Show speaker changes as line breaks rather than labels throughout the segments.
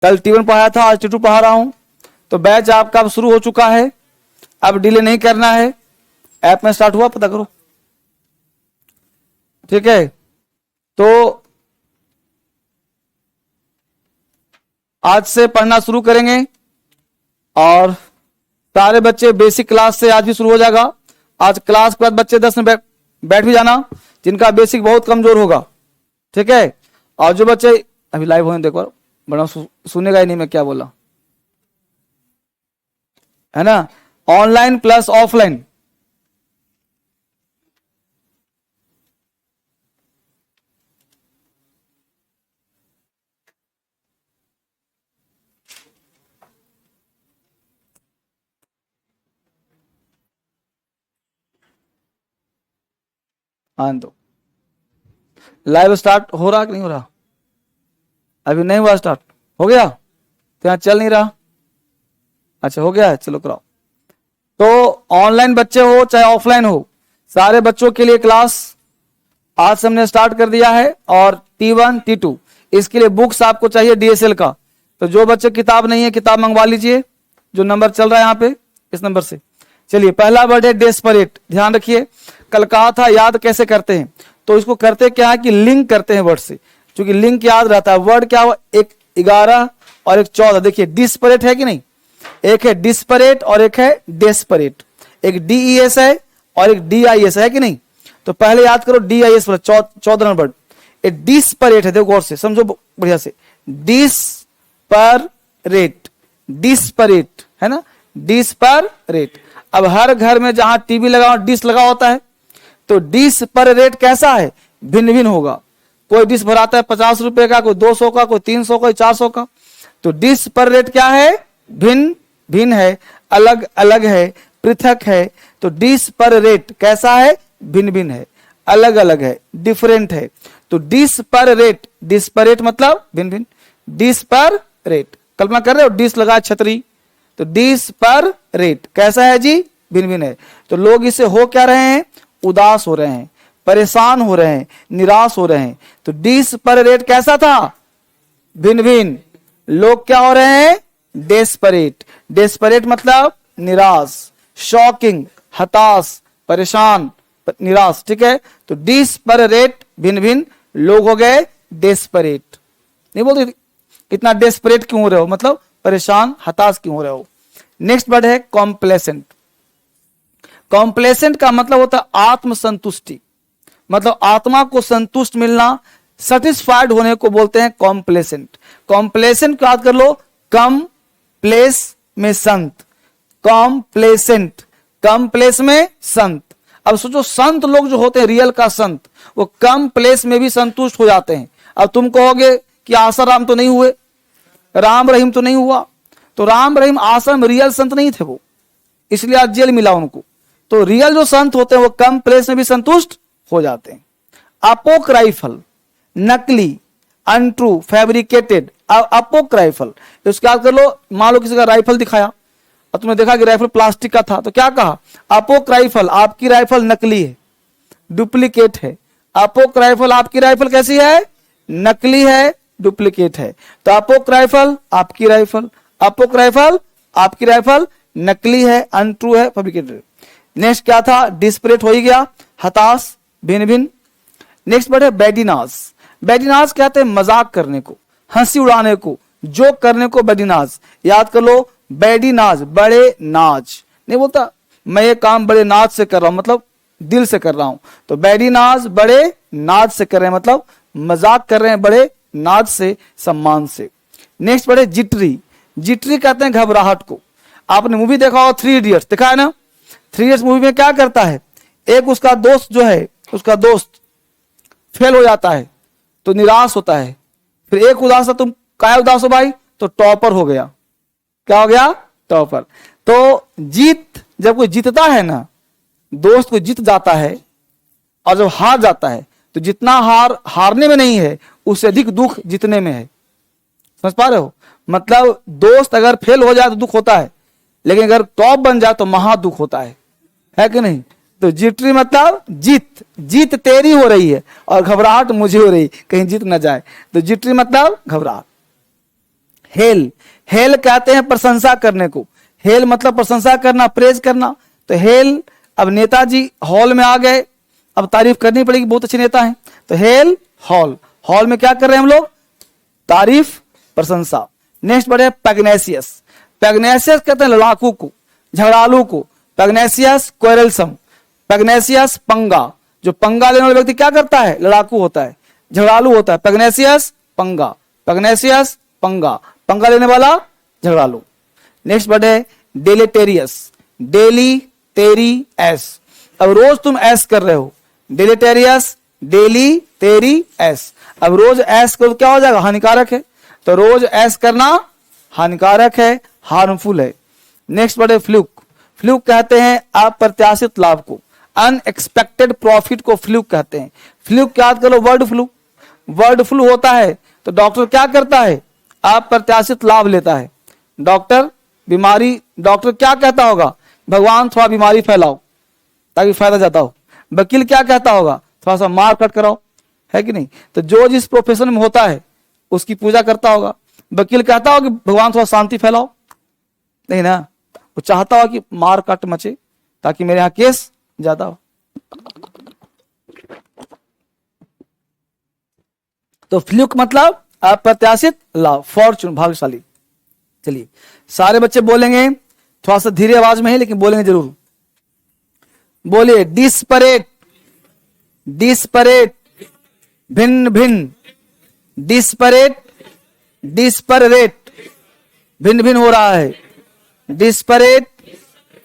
कल T1 पढ़ाया था, आज T2 पढ़ा रहा हूं। तो बैच आपका अब शुरू हो चुका है, अब डिले नहीं करना है। ऐप में स्टार्ट हुआ, पता करो, ठीक है। तो आज से पढ़ना शुरू करेंगे और सारे बच्चे बेसिक क्लास से आज भी शुरू हो जाएगा। आज क्लास के बाद बच्चे 10 में बैठ भी जाना जिनका बेसिक बहुत कमजोर होगा, ठीक है। और जो बच्चे अभी लाइव होने देखो, बड़ा सुनेगा ही नहीं मैं क्या बोला, है ना। ऑनलाइन प्लस ऑफलाइन, हाँ तो लाइव स्टार्ट हो रहा कि नहीं हो रहा? अभी नहीं हुआ स्टार्ट, हो गया तो यहाँ चल नहीं रहा। अच्छा हो गया है, चलो कराओ। तो ऑनलाइन बच्चे हो चाहे ऑफलाइन हो, सारे बच्चों के लिए क्लास आज से हमने स्टार्ट कर दिया है। और T1 T2 इसके लिए बुक्स आपको चाहिए DSL का। तो जो बच्चे किताब नहीं है किताब मंगवा लीजिए, जो नंबर चल रहा है यहाँ पे इस नंबर से। चलिए पहला वर्ड है डेस्परेट, ध्यान रखिए। कल कहा था याद कैसे करते हैं, तो इसको करते क्या है कि लिंक करते हैं वर्ड से, क्योंकि लिंक याद रहता है। वर्ड क्या हुआ, एक 11 और एक 14। देखिए डिस्परेट है कि नहीं, एक है डिस्परेट और एक है डेस्परेट। एक DES है और एक DIS है कि नहीं। तो पहले याद करो DIS, 14 नंबर। एक डिस्परेट है, देखो गौर से समझो बढ़िया से। डिस्परेट, डिस्परेट है ना, डिस्परेट। अब हर घर में जहां टीवी लगा डिश लगा होता है, तो डिश पर रेट कैसा है, भिन्न भिन्न होगा। कोई डिश भराता है 50 रुपए का, कोई 200 का, कोई 300 का, 400 का। तो डिश पर रेट क्या है, भिन्न भिन्न है, अलग अलग है, पृथक है। तो डिश पर रेट कैसा है, भिन्न भिन्न है, अलग अलग है, डिफरेंट है। तो डिश पर रेट, डिस्परेट मतलब भिन्न भिन्न, डिश पर रेट। कल्पना कर रहे हो डिश लगा छतरी, तो डिश पर रेट कैसा है जी, भिन्न भिन्न है। तो लोग इससे हो क्या रहे हैं, उदास हो रहे हैं, परेशान हो रहे हैं, निराश हो रहे हैं। तो डिश पर रेट कैसा था, भिन्न भिन्न। लोग क्या हो रहे हैं, डेस्परेट। डेस्परेट मतलब निराश, शॉकिंग, हताश, परेशान, निराश, ठीक है। तो डिश पर रेट भिन्न भिन्न, लोग हो गए डेस्परेट। नहीं बोलते इतना डेस्परेट क्यों हो रहे हो, मतलब परेशान हताश क्यों हो रहे हो। नेक्स्ट वर्ड है कॉम्प्लेसेंट। कॉम्प्लेसेंट का मतलब होता है आत्मसंतुष्टि, मतलब आत्मा को संतुष्ट मिलना, सेटिस्फाइड होने को बोलते हैं कॉम्प्लेसेंट। कॉम्प्लेसेंट याद कर लो, कम प्लेस में संत, कॉम्प्लेसेंट, कम प्लेस में संत। अब सोचो संत लोग जो होते हैं रियल का संत, वो कम प्लेस में भी संतुष्ट हो जाते हैं। अब तुम कहोगे कि आसाराम तो नहीं हुए, राम रहीम तो नहीं हुआ, तो राम रहीम आश्रम रियल संत नहीं थे वो, इसलिए आज जेल मिला उनको। तो रियल जो संत होते हैं वो कम प्लेस में भी संतुष्ट हो जाते हैं। अपोक्राइफल, नकली, अनट्रू, फैब्रिकेटेड। अपोक्राइफल उसके याद कर लो, मान लो किसी का राइफल दिखाया और तुमने देखा कि राइफल प्लास्टिक का था, तो क्या कहा, अपोक्राइफल, आपकी राइफल नकली है, डुप्लीकेट है। अपोक्राइफल, आपकी राइफल कैसी है, नकली है, डुप्लीकेट है। तो अपोक्राइफल आपकी राइफल, अपोक्राइफल आपकी राइफल नकली है, अनट्रू है, फैब्रिकेटेड। नेक्स्ट क्या था, डिस्परेट हो ही गया, हताश, भिन्न भिन्न। नेक्स्ट वर्ड है बैडिनाज। बैडिनाज कहते हैं मजाक करने को, हंसी उड़ाने को, जोक करने को बैडिनाज। याद कर लो, बैडिनाज बड़े नाज, नहीं बोलता मैं ये काम बड़े नाज से कर रहा हूं, मतलब दिल से कर रहा हूं। तो बैडिनाज बड़े नाज से कर रहे हैं, मतलब मजाक कर रहे हैं बड़े नाज से, सम्मान से। नेक्स्ट वर्ड है जिटरी। जिटरी कहते हैं घबराहट को। आपने मूवी देखा हो 3 इडियट्स, देखा है ना। 3 इडियट्स मूवी में क्या करता है, एक उसका दोस्त जो है, उसका दोस्त फेल हो जाता है तो निराश होता है। फिर एक उदास, तुम क्या उदास हो भाई, तो टॉपर हो गया। क्या हो गया, टॉपर। तो जीत, जब कोई जीतता है ना, दोस्त को जीत जाता है, और जब हार जाता है तो जितना हारने में नहीं है उससे अधिक दुख जीतने में है। समझ पा रहे हो, मतलब दोस्त अगर फेल हो जाए तो दुख होता है, लेकिन अगर टॉप बन जाए तो महा दुख होता है कि नहीं। तो जिटरी मतलब जीत, जीत तेरी हो रही है और घबराहट मुझे हो रही, कहीं जीत ना जाए। तो जिटरी मतलब घबराहट। हेल, हेल कहते हैं प्रशंसा करने को। हेल मतलब प्रशंसा करना, प्रेज करना। तो हेल, अब नेताजी हॉल में आ गए, अब तारीफ करनी पड़ेगी, बहुत अच्छे नेता हैं। तो हेल हॉल, हॉल में क्या कर रहे हैं हम लोग, तारीफ, प्रशंसा। नेक्स्ट बढ़े पैग्नेसियस। पैग्नेसियस कहते हैं लड़ाकू को, झगड़ालू को। पैग्नेसियस क्वेरलसम, पैग्नेसियस पंगा। जो पंगा लेने वाला व्यक्ति क्या करता है, लड़ाकू होता है, झगड़ालू होता है। पैग्नेसियस पंगा, पैग्नेसियस पंगा, पंगा लेने वाला, झगड़ालू। नेक्स्ट वर्ड है डेलेटेरियस, डेली तेरी एस। अब रोज तुम एस कर रहे हो, डेलेटेरियस, डेली तेरी एस। अब रोज एस करो क्या हो जाएगा, हानिकारक है। तो रोज एस करना हानिकारक है, हार्मफुल है। नेक्स्ट वर्ड है फ्लूक। फ्लूक कहते हैं अप्रत्याशित लाभ को, अनएक्सपेक्टेड प्रॉफिट को फ्लूक कहते हैं। फ्लूक याद करो, वर्ड फ्लू, वर्ड फ्लू होता है तो डॉक्टर क्या करता है, अप्रत्याशित लाभ लेता है। डॉक्टर बीमारी, डॉक्टर क्या कहता होगा, भगवान थोड़ा बीमारी फैलाओ ताकि फायदा ज्यादा हो। वकील क्या कहता होगा, थोड़ा सा मार कट कराओ, है कि नहीं। तो जो जिस प्रोफेशन में होता है उसकी पूजा करता होगा। वकील कहता होगा कि भगवान थोड़ा शांति फैलाओ, नहीं ना, वो चाहता होगा कि मार काट मचे ताकि मेरे यहां केस ज्यादा हो। तो फ्लूक मतलब अप्रत्याशित लाभ, फॉर्चून, भाग्यशाली। चलिए सारे बच्चे बोलेंगे, थोड़ा सा धीरे आवाज में है लेकिन बोलेंगे जरूर। बोलिए डिस्परेट, डिस्परेट, भिन्न भिन्न, डिस्परेट, डिस्परेट, भिन्न भिन्न हो रहा है। डिस्परेट,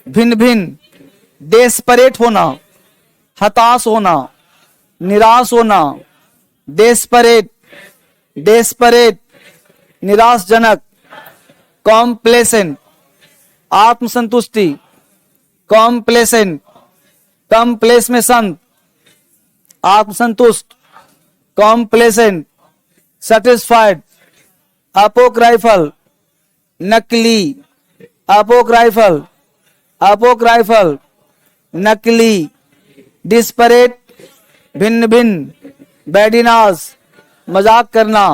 भिन्न भिन्न, डेस्परेट होना, हताश होना, निराश होना। डेस्परेट, डेस्परेट, निराशजनक। कॉम्प्लेसेंट, आत्मसंतुष्टि। कॉम्प्लेसेंट, कम प्लेस में संत, आत्मसंतुष्ट। Complacent, satisfied. अपोक्राइफल, नकली। अपोक्राइफल, अपोक्राइफल, नकली। डिस्परेट, भिन्न भिन्न। बैडिनास, मजाक करना,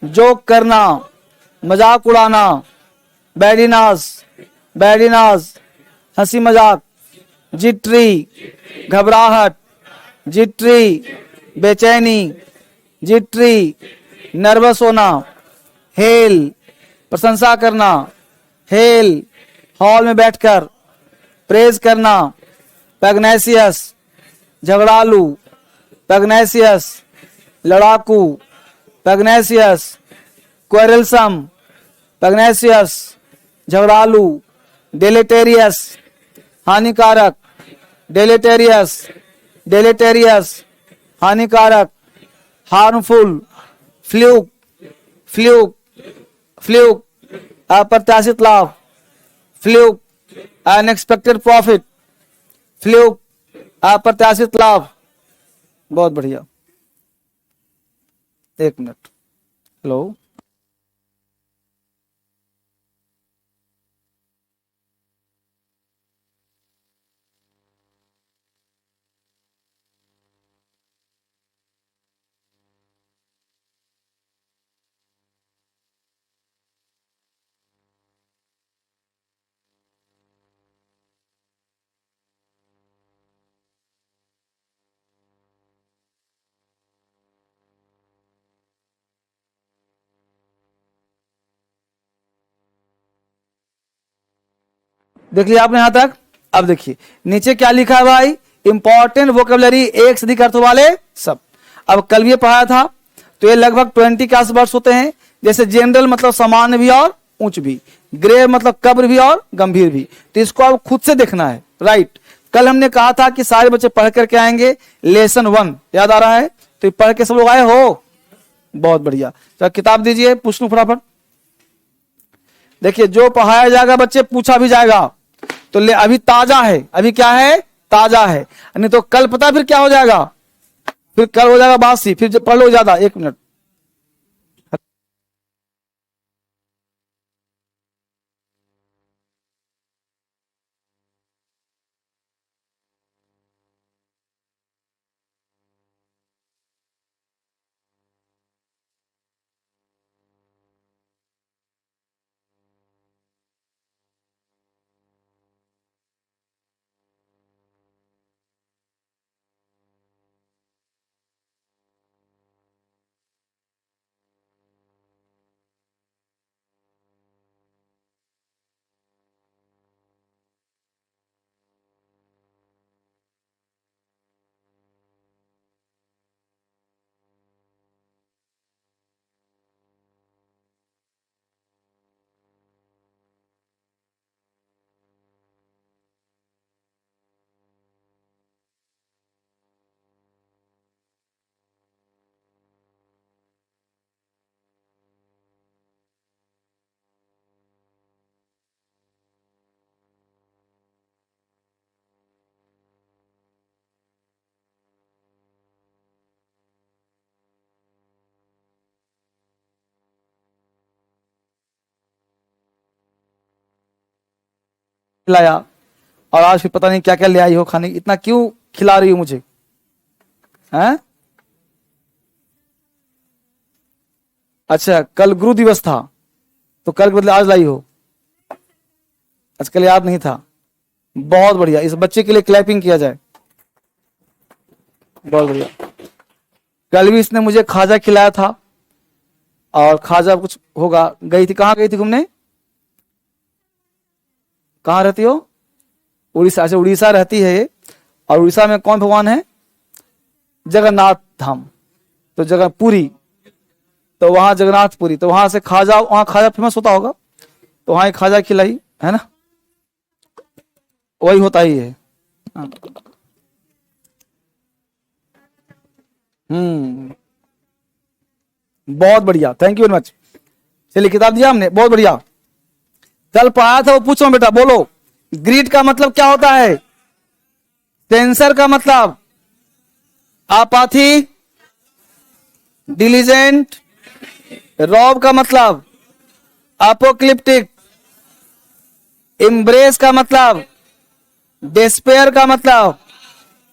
जोक करना, मजाक उड़ाना। बैडिनास, बैडिनास, हंसी मजाक। जिट्री, घबराहट। जिट्री, बेचैनी। जिट्री, नर्वस होना। हेल, प्रशंसा करना। हेल, हॉल में बैठकर प्रेज करना। पैग्नेसियस, झगड़ालू। पैग्नेसियस, लड़ाकू। पैग्नेसियस, क्वेरलसम। पैग्नेसियस, झगड़ालू। डेलेटेरियस, हानिकारक। डेलेटेरियस, डेलेटेरियस, हानिकारक, हार्मफुल। फ्लूक, फ्लूक, फ्लूक, अप्रत्याशित लाभ। Fluke, unexpected profit. फ्लूक, अप्रत्याशित लाभ। बहुत बढ़िया, एक मिनट। हेलो, देख लिया आपने यहां तक। अब देखिए नीचे क्या लिखा है भाई, इंपॉर्टेंट वोकेबलरी, एक से अधिक अर्थों वाले सब। अब कल ये पढ़ाया था, तो ये लगभग 20 के आसपास होते हैं। जैसे जनरल मतलब सामान्य भी और उच्च भी, ग्रेव मतलब कब्र भी और गंभीर भी। तो इसको आप खुद से देखना है, राइट। कल हमने कहा था कि सारे बच्चे पढ़ करके आएंगे। लेसन 1 याद आ रहा है, तो पढ़ के सब लोग आए हो, बहुत बढ़िया। तो किताब दीजिए, पूछ लूं फटाफट। देखिए जो पढ़ाया जाएगा बच्चे पूछा भी जाएगा, तो ले अभी ताजा है, अभी क्या है, ताजा है। नहीं तो कल पता फिर क्या हो जाएगा, फिर कल हो जाएगा बासी, फिर पढ़ लो ज्यादा। एक मिनट, खिलाया, और आज फिर पता नहीं क्या क्या ले आई हो खाने, इतना क्यों खिला रही हो मुझे, हैं? अच्छा, कल गुरु दिवस था तो कल के बदले आज लाई हो, आजकल याद नहीं था। बहुत बढ़िया, इस बच्चे के लिए क्लैपिंग किया जाए, बहुत बढ़िया। कल भी इसने मुझे खाजा खिलाया था, और खाजा कुछ होगा, गई थी, कहाँ गई थी घूमने, कहाँ रहती हो, उड़ीसा, अच्छा उड़ीसा रहती है ये, और उड़ीसा में कौन भगवान है, जगन्नाथ धाम, तो जगह पुरी, तो वहां जगन्नाथपुरी, तो वहां से खाजा, वहां खाजा फेमस होता होगा, तो वहां खाजा खिलाई है ना, वही होता ही है। हाँ। बहुत बढ़िया, थैंक यू वेरी मच। चलिए किताब दिया हमने, बहुत बढ़िया। कल पढ़ाया था वो पूछो बेटा, बोलो। ग्रीड का मतलब क्या होता है, सेंसर का मतलब आपाथी, डिलीजेंट, रॉब का मतलब अपोक्लिप्टिक, इम्ब्रेस का मतलब डिस्पेयर का मतलब,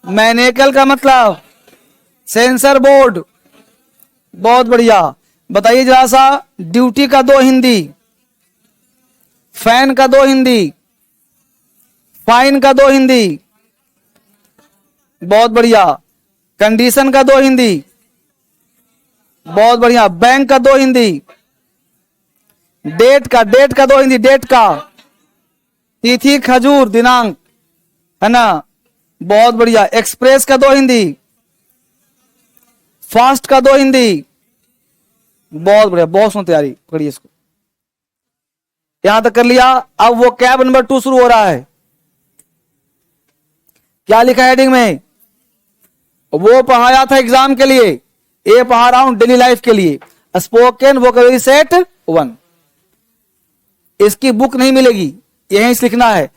मैनेकल का मतलब सेंसर बोर्ड। बहुत बढ़िया, बताइए जरा सा, ड्यूटी का दो हिंदी, फैन का दो हिंदी, फाइन का दो हिंदी, बहुत बढ़िया, कंडीशन का दो हिंदी, बहुत बढ़िया, बैंक का दो हिंदी, डेट का दो हिंदी, डेट का, तिथि खजूर दिनांक, है ना, बहुत बढ़िया, एक्सप्रेस का दो हिंदी, फास्ट का दो हिंदी, बहुत बढ़िया, बहुत सुन तैयारी, पढ़िए इसको, यहां तक कर लिया। अब वो कैब नंबर 2 शुरू हो रहा है, क्या लिखा है हेडिंग में, वो पढ़ाया था एग्जाम के लिए, ये पढ़ा रहा हूं डेली लाइफ के लिए, स्पोकन वोकैबुलरी सेट 1। इसकी बुक नहीं मिलेगी, यहीं से लिखना है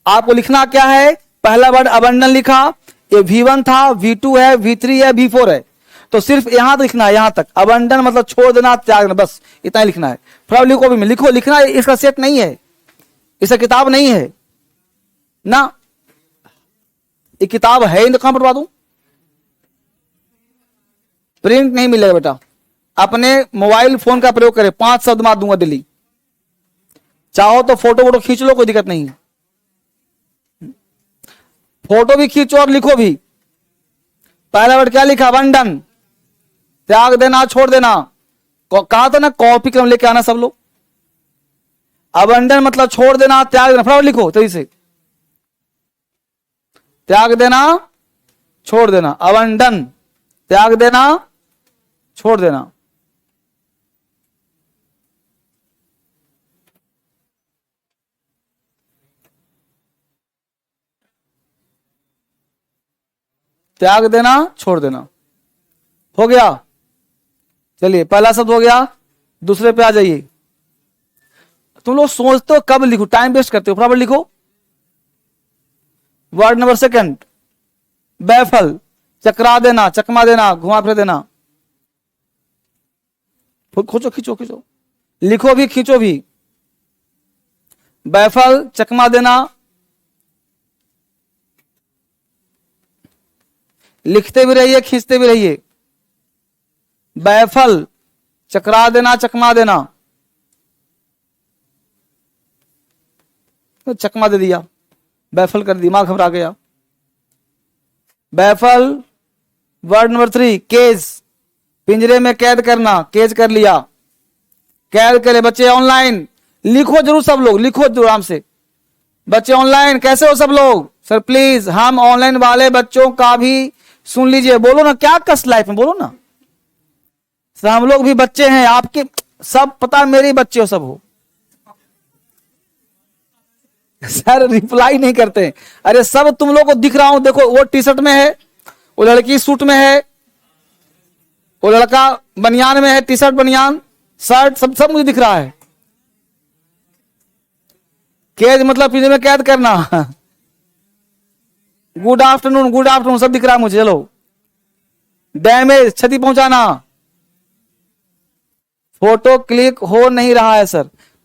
आपको। लिखना क्या है, पहला वर्ड अबंडन लिखा, ये V1 था, V2 है, V3 है, V4 है, तो सिर्फ यहां तक लिखना है, यहां तक अबंडन मतलब छोड़ देना, त्याग देना, बस इतना ही लिखना है। फिर लिखो भी में लिखो, लिखना इसका सेट नहीं है, इसका किताब नहीं है ना, ये किताब है तो कहां पढ़वा दूं, प्रिंट नहीं मिलेगा बेटा, अपने मोबाइल फोन का प्रयोग करें, 5 शब्द मार दूंगा दिल्ली, चाहो तो फोटो वोटो खींच लो, कोई दिक्कत नहीं, फोटो भी खींचो और लिखो भी। पहला वर्ड क्या लिखा, अबंडन, त्याग देना, छोड़ देना, कहा था ना कॉपी कलम लेके आना सब लोग। अबंडन मतलब छोड़ देना, त्याग देना, फटाफट लिखो तेजी से, त्याग देना, छोड़ देना, अबंडन, त्याग देना, छोड़ देना। त्याग देना, छोड़ देना, हो गया। चलिए पहला शब्द हो गया, दूसरे पे आ जाइए। तुम लोग सोचते हो कब लिखो, टाइम वेस्ट करते हो, फटाफट लिखो। वर्ड नंबर सेकंड, बैफल, चकरा देना, चकमा देना, घुमा फिर देना, खोचो, खींचो खींचो, लिखो भी खींचो भी। बैफल, चकमा देना, लिखते भी रहिए, खींचते भी रहिए। बैफल, चकरा देना, चकमा देना, तो चकमा दे दिया, बैफल कर, दिमाग घबरा गया। बैफल। वर्ड नंबर 3, केज, पिंजरे में कैद करना, केज कर लिया, कैद करे। बच्चे ऑनलाइन लिखो जरूर, सब लोग लिखो जरूर आराम से। बच्चे ऑनलाइन कैसे हो सब लोग, सर प्लीज हम ऑनलाइन वाले बच्चों का भी सुन लीजिए, बोलो ना क्या कष्ट लाइफ में, बोलो ना सर, हम लोग भी बच्चे हैं आपके, सब पता मेरे बच्चे हो, सब हो। सर रिप्लाई नहीं करते, अरे सब तुम लोग को दिख रहा हूं, देखो वो टी शर्ट में है, वो लड़की सूट में है, वो लड़का बनियान में है, टी शर्ट बनियान शर्ट, सब सब मुझे दिख रहा है। कैद मतलब पिंजरे में कैद करना। गुड आफ्टरनून, गुड आफ्टरनून सब दिख रहा है मुझे। चलो, डैमेज, क्षति पहुंचाना। फोटो क्लिक हो नहीं रहा है सर,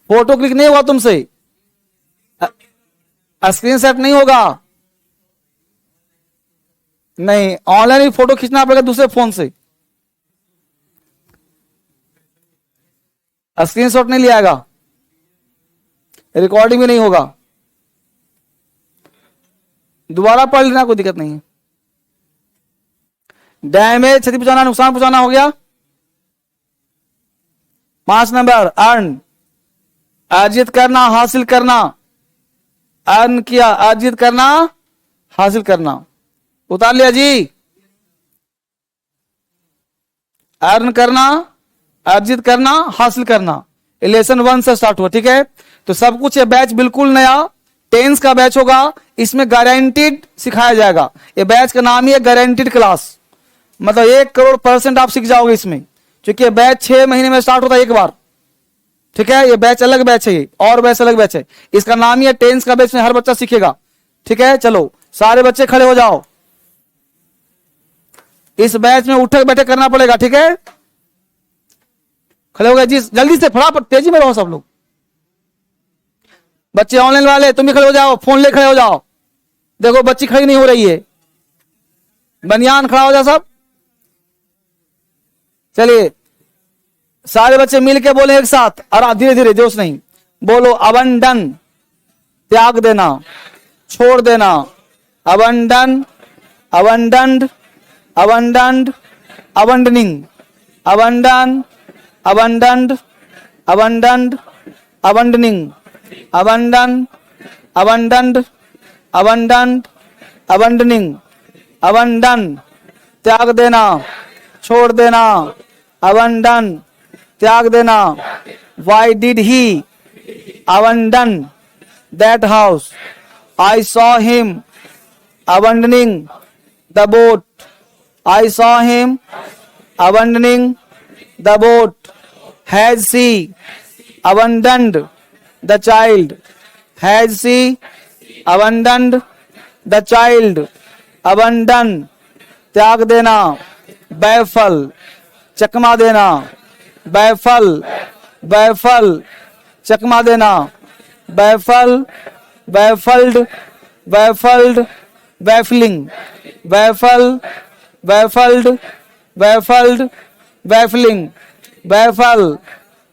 फोटो क्लिक नहीं हुआ तुमसे, स्क्रीनशॉट नहीं होगा, नहीं, ऑनलाइन भी फोटो खींचना पड़ेगा दूसरे फोन से, स्क्रीनशॉट नहीं लिया जाएगा, रिकॉर्डिंग भी नहीं होगा। दोबारा पढ़ लेना, कोई दिक्कत नहीं है। डैमेज क्षति पहुंचाना, नुकसान पहुंचाना हो गया। 5 नंबर अर्न, अर्जित करना, हासिल करना, अर्न किया, अर्जित करना, हासिल करना, उतार लिया जी। अर्न करना, अर्जित करना, हासिल करना, लेसन 1 से स्टार्ट हुआ, ठीक है। तो सब कुछ ये बैच बिल्कुल नया टेंस का बैच होगा, इसमें गारंटीड सिखाया जाएगा। ये बैच का नाम ही है गारंटीड क्लास, मतलब 1 करोड़% आप सीख जाओगे इसमें, क्योंकि ये बैच 6 महीने में स्टार्ट होता है एक बार, ठीक है। ये बैच अलग बैच है, ये और बैच अलग बैच है, इसका नाम ही है टेंस का बैच में हर बच्चा सीखेगा, ठीक है। चलो सारे बच्चे खड़े हो जाओ, इस बैच में उठक बैठक करना पड़ेगा, ठीक है। खड़े हो गए जी, जल्दी से फटाफट तेजी में रहो सब लोग। बच्चे ऑनलाइन वाले तुम भी खड़े हो जाओ, फोन ले खड़े हो जाओ। देखो बच्ची खड़ी नहीं हो रही है, बनियान खड़ा हो जाओ सब। चलिए सारे बच्चे मिल के बोले एक साथ, और धीरे धीरे, जोश नहीं, बोलो अबंडन, त्याग देना, छोड़ देना, अबंडन, अबंडन्ड, अबंडन्ड, अबंडनिंग, अबंडन, अबंडन्ड, अबंडन्ड, अबंडनिंग, अबंडन, अबंडन्ड, अबंडन्ड, अबंडनिंग, अबंडन, त्याग देना, छोड़ देना, अबंडन, त्याग देना। Why did he abandon that house? I saw him abandoning the boat. I saw him abandoning the boat. Has she abandoned the child? Has she abandoned the child? Abandon, त्याग देना, baffle, चकमा देना, baffle, baffle, चकमा देना, baffle, baffled, baffled, baffling, baffle, baffled, baffled, baffling, baffle,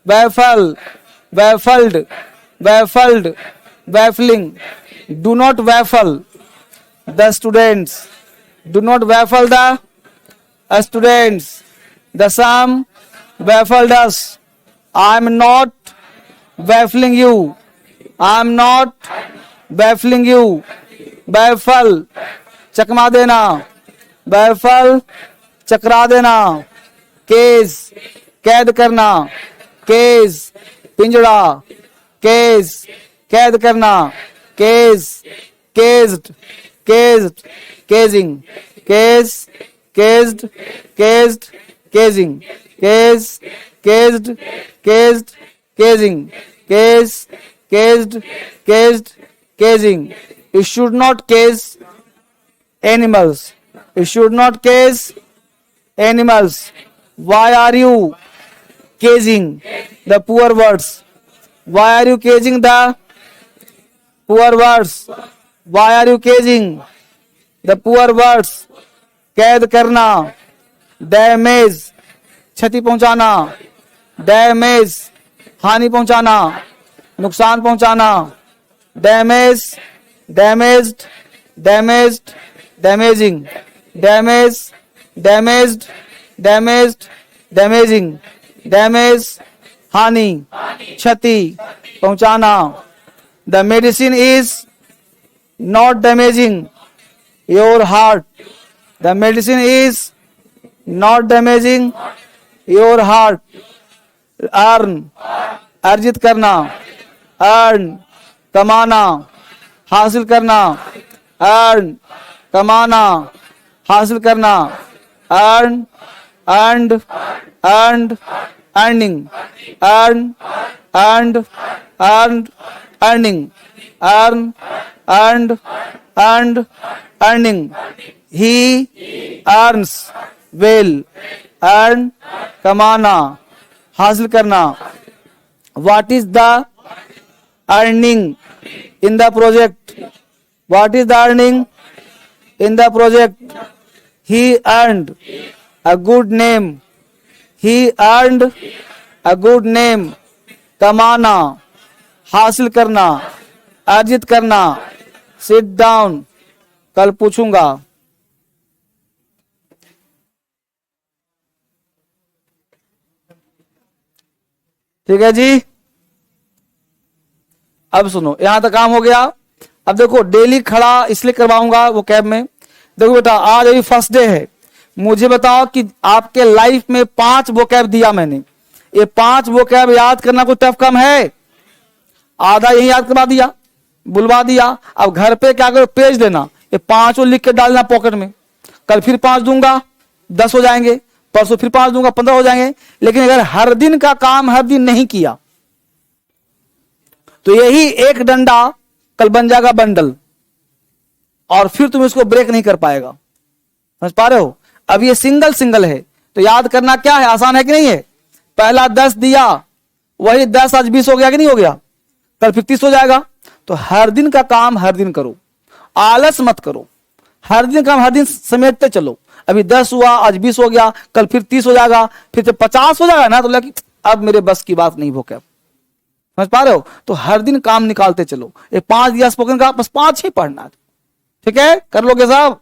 baffle, baffled, baffled, baffling. Do not baffle the students. Do not baffle the students. The Sam baffled us. I am not baffling you. I am not baffling you. Baffle, चकमा देना, baffle, चकरा देना, case, कैद करना, case, पिंजड़ा, cage, कैद करना, cage, caged, caged, caging, cage, caged, caged, caging, cage, caged, caged, caging, cage, caged, caged, caging. You should not case animals. You should not case animals. Why are you caging the poor birds? Why are you caging the poor birds? Why are you caging the poor birds? कैद करना, damage, क्षति पहुंचाना, damage, हानि पहुंचाना, नुकसान पहुंचाना, damage, damaged, damaged, damaging, damage, damaged, damaged, damaging, damage, हानि, क्षति पहुंचाना। The medicine is not damaging your heart. The medicine is not damaging your heart. Earn, अर्जित करना, earn, कमाना, हासिल करना, earn, कमाना, हासिल करना, earn, earned, earned, earning, earn, earned, earned, earning, earn, earned, earned, earning. He earns well. Earn, कमाना, हासिल करना. What is the earning in the project? What is the earning in the project? He earned a good name. He earned a good name. कमाना, हासिल करना, अर्जित करना. Sit down. कल पूछूंगा. ठीक है जी. अब सुनो, यहां तक काम हो गया. अब देखो, डेली खड़ा इसलिए करवाऊंगा वो कैब में. देखो बेटा, आज अभी फर्स्ट डे है. मुझे बताओ कि आपके लाइफ में 5 वोकैब दिया मैंने. ये 5 वोकैब याद करना कोई टफ काम है? आधा यही याद करवा दिया, बुलवा दिया. अब घर पे क्या करो, पेज देना, ये 5 लिख के डालना पॉकेट में. कल फिर 5 दूंगा, 10 हो जाएंगे. परसों फिर 5 दूंगा, 15 हो जाएंगे. लेकिन अगर हर दिन का काम हर दिन नहीं किया तो यही एक डंडा कल बन जाएगा बंडल, और फिर तुम इसको ब्रेक नहीं कर पाएगा. समझ पा रहे हो? अब ये सिंगल सिंगल है तो याद करना क्या है, आसान है कि नहीं है? पहला 10 दिया, वही 10 आज 20 हो गया कि नहीं हो गया? कल फिर 30 हो जाएगा. तो हर दिन का काम हर दिन करो, आलस मत करो. हर दिन काम हर दिन समेटते चलो. अभी 10 हुआ, आज 20 हो गया, कल फिर 30 हो जाएगा, फिर जब 50 हो जाएगा ना तो लगे अब मेरे बस की बात नहीं हो. क्या समझ पा रहे हो? तो हर दिन काम निकालते चलो. ये 5 दिया स्पोकन का, बस 5 ही पढ़ना है. ठीक है, कर लोगे साहब?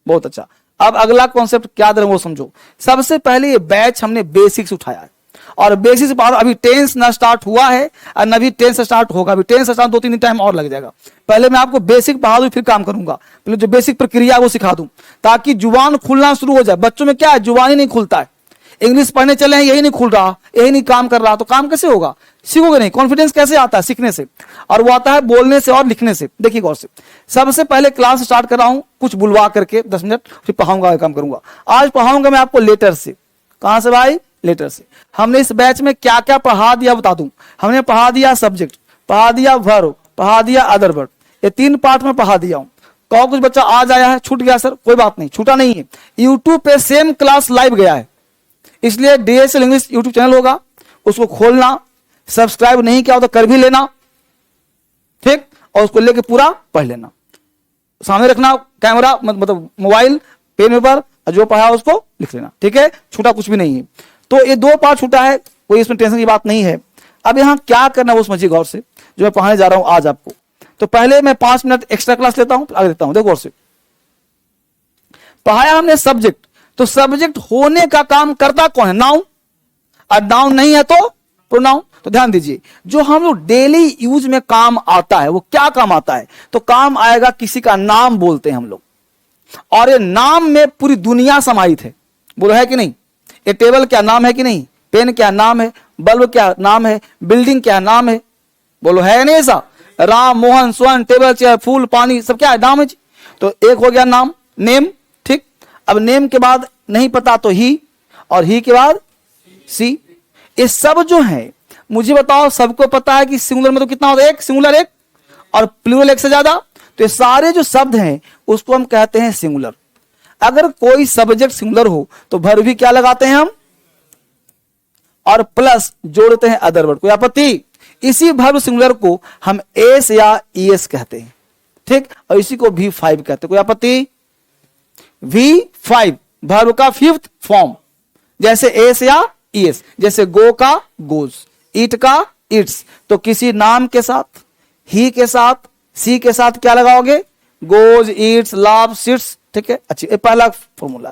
बहुत अच्छा. अब अगला कॉन्सेप्ट क्या दे रहे वो समझो. सबसे पहले ये बैच हमने बेसिक्स उठाया है, और बेसिक्स बाद अभी टेंस ना स्टार्ट हुआ है और न भी टेंस स्टार्ट होगा. अभी टेंस स्टार्ट 2-3 दिन टाइम और लग जाएगा. पहले मैं आपको बेसिक पढ़ा दूं, फिर काम करूंगा. पहले जो बेसिक प्रक्रिया वो सिखा दूं ताकि जुबान खुलना शुरू हो जाए. बच्चों में क्या है, जुबान ही नहीं खुलता है. इंग्लिश पढ़ने चले हैं, यही नहीं खुल रहा, यही नहीं काम कर रहा, तो काम कैसे होगा? सीखोगे नहीं. कॉन्फिडेंस कैसे आता है? सीखने से. और वो आता है बोलने से और लिखने से. देखिए गौर से, सबसे पहले क्लास स्टार्ट कर रहा हूं कुछ बुलवा करके 10 मिनट, फिर पढ़ाऊंगा, काम करूंगा. आज पढ़ाऊंगा मैं आपको लेटर से. कहां से भाई? लेटर से. हमने इस बैच में क्या क्या पढ़ा दिया बता दूं. हमने पढ़ा दिया सब्जेक्ट, पढ़ा दिया वर्ब, पढ़ा दिया अदर वर्ड. ये 3 पार्ट में पढ़ा दिया हूं. कहो कुछ बच्चा आज आया है छूट गया सर, कोई बात नहीं, छूटा नहीं है. यूट्यूब पे सेम क्लास लाइव गया है, इसलिए डीएसएल इंग्लिश यूट्यूब चैनल होगा, उसको खोलना. सब्सक्राइब नहीं किया हो तो कर भी लेना, ठीक, और उसको लेके पूरा पढ़ लेना. सामने रखना कैमरा, मतलब मोबाइल, पेन पेपर, जो पढ़ा उसको लिख लेना. ठीक है, छूटा कुछ भी नहीं है. तो ये 2 पार्ट छूटा है, कोई इसमें टेंशन की बात नहीं है. अब यहां क्या करना है वो समझिए गौर से, जो मैं पढ़ाने जा रहा हूं आज आपको. तो पहले मैं 5 मिनट एक्स्ट्रा क्लास लेता हूं, आगे देता हूं. देखो गौर से, पढ़ाया हमने सब्जेक्ट. तो सब्जेक्ट होने का काम करता कौन है? नाउन. और नाउन नहीं है तो प्रोनाउन. तो ध्यान दीजिए, जो हम लोग डेली यूज में काम आता है वो क्या काम आता है? तो काम आएगा, किसी का नाम बोलते हैं हम लोग, और ये नाम में पूरी दुनिया समाहित है. बोलो है कि नहीं? ये टेबल क्या नाम है कि नहीं? पेन क्या नाम है? बल्ब क्या नाम है? बिल्डिंग क्या नाम है? बोलो है नहीं ऐसा? राम, मोहन, स्वर्ण, टेबल, चेयर, फूल, पानी, सब क्या है? नाम है. तो एक हो गया नाम, नेम. ठीक. अब नेम के बाद नहीं पता तो ही, और ही के बाद सी. ये सब जो है, मुझे बताओ, सबको पता है कि सिंगुलर में तो कितना होता है? एक. सिंगुलर एक, और प्लूरल एक से ज्यादा. तो ये सारे जो शब्द हैं उसको हम कहते हैं सिंगुलर. अगर कोई सब्जेक्ट सिंगुलर हो तो वर्ब भी क्या लगाते हैं हम? और प्लस जोड़ते हैं अदर वर्ड. कोई आपत्ति? इसी वर्ब सिंगुलर को हम एस या ईएस कहते हैं. ठीक, और इसी को V5 कहते हैं. कोई आपत्ति? V5 वर्ब का 5th फॉर्म, जैसे एस या ईएस. जैसे गो का गोज, ईट का इट्स. तो किसी नाम के साथ, ही के साथ, सी के साथ क्या लगाओगे? गोज, ईट्स, लाव, सिट्स. ठीक है, अच्छी. ये पहला फॉर्मूला.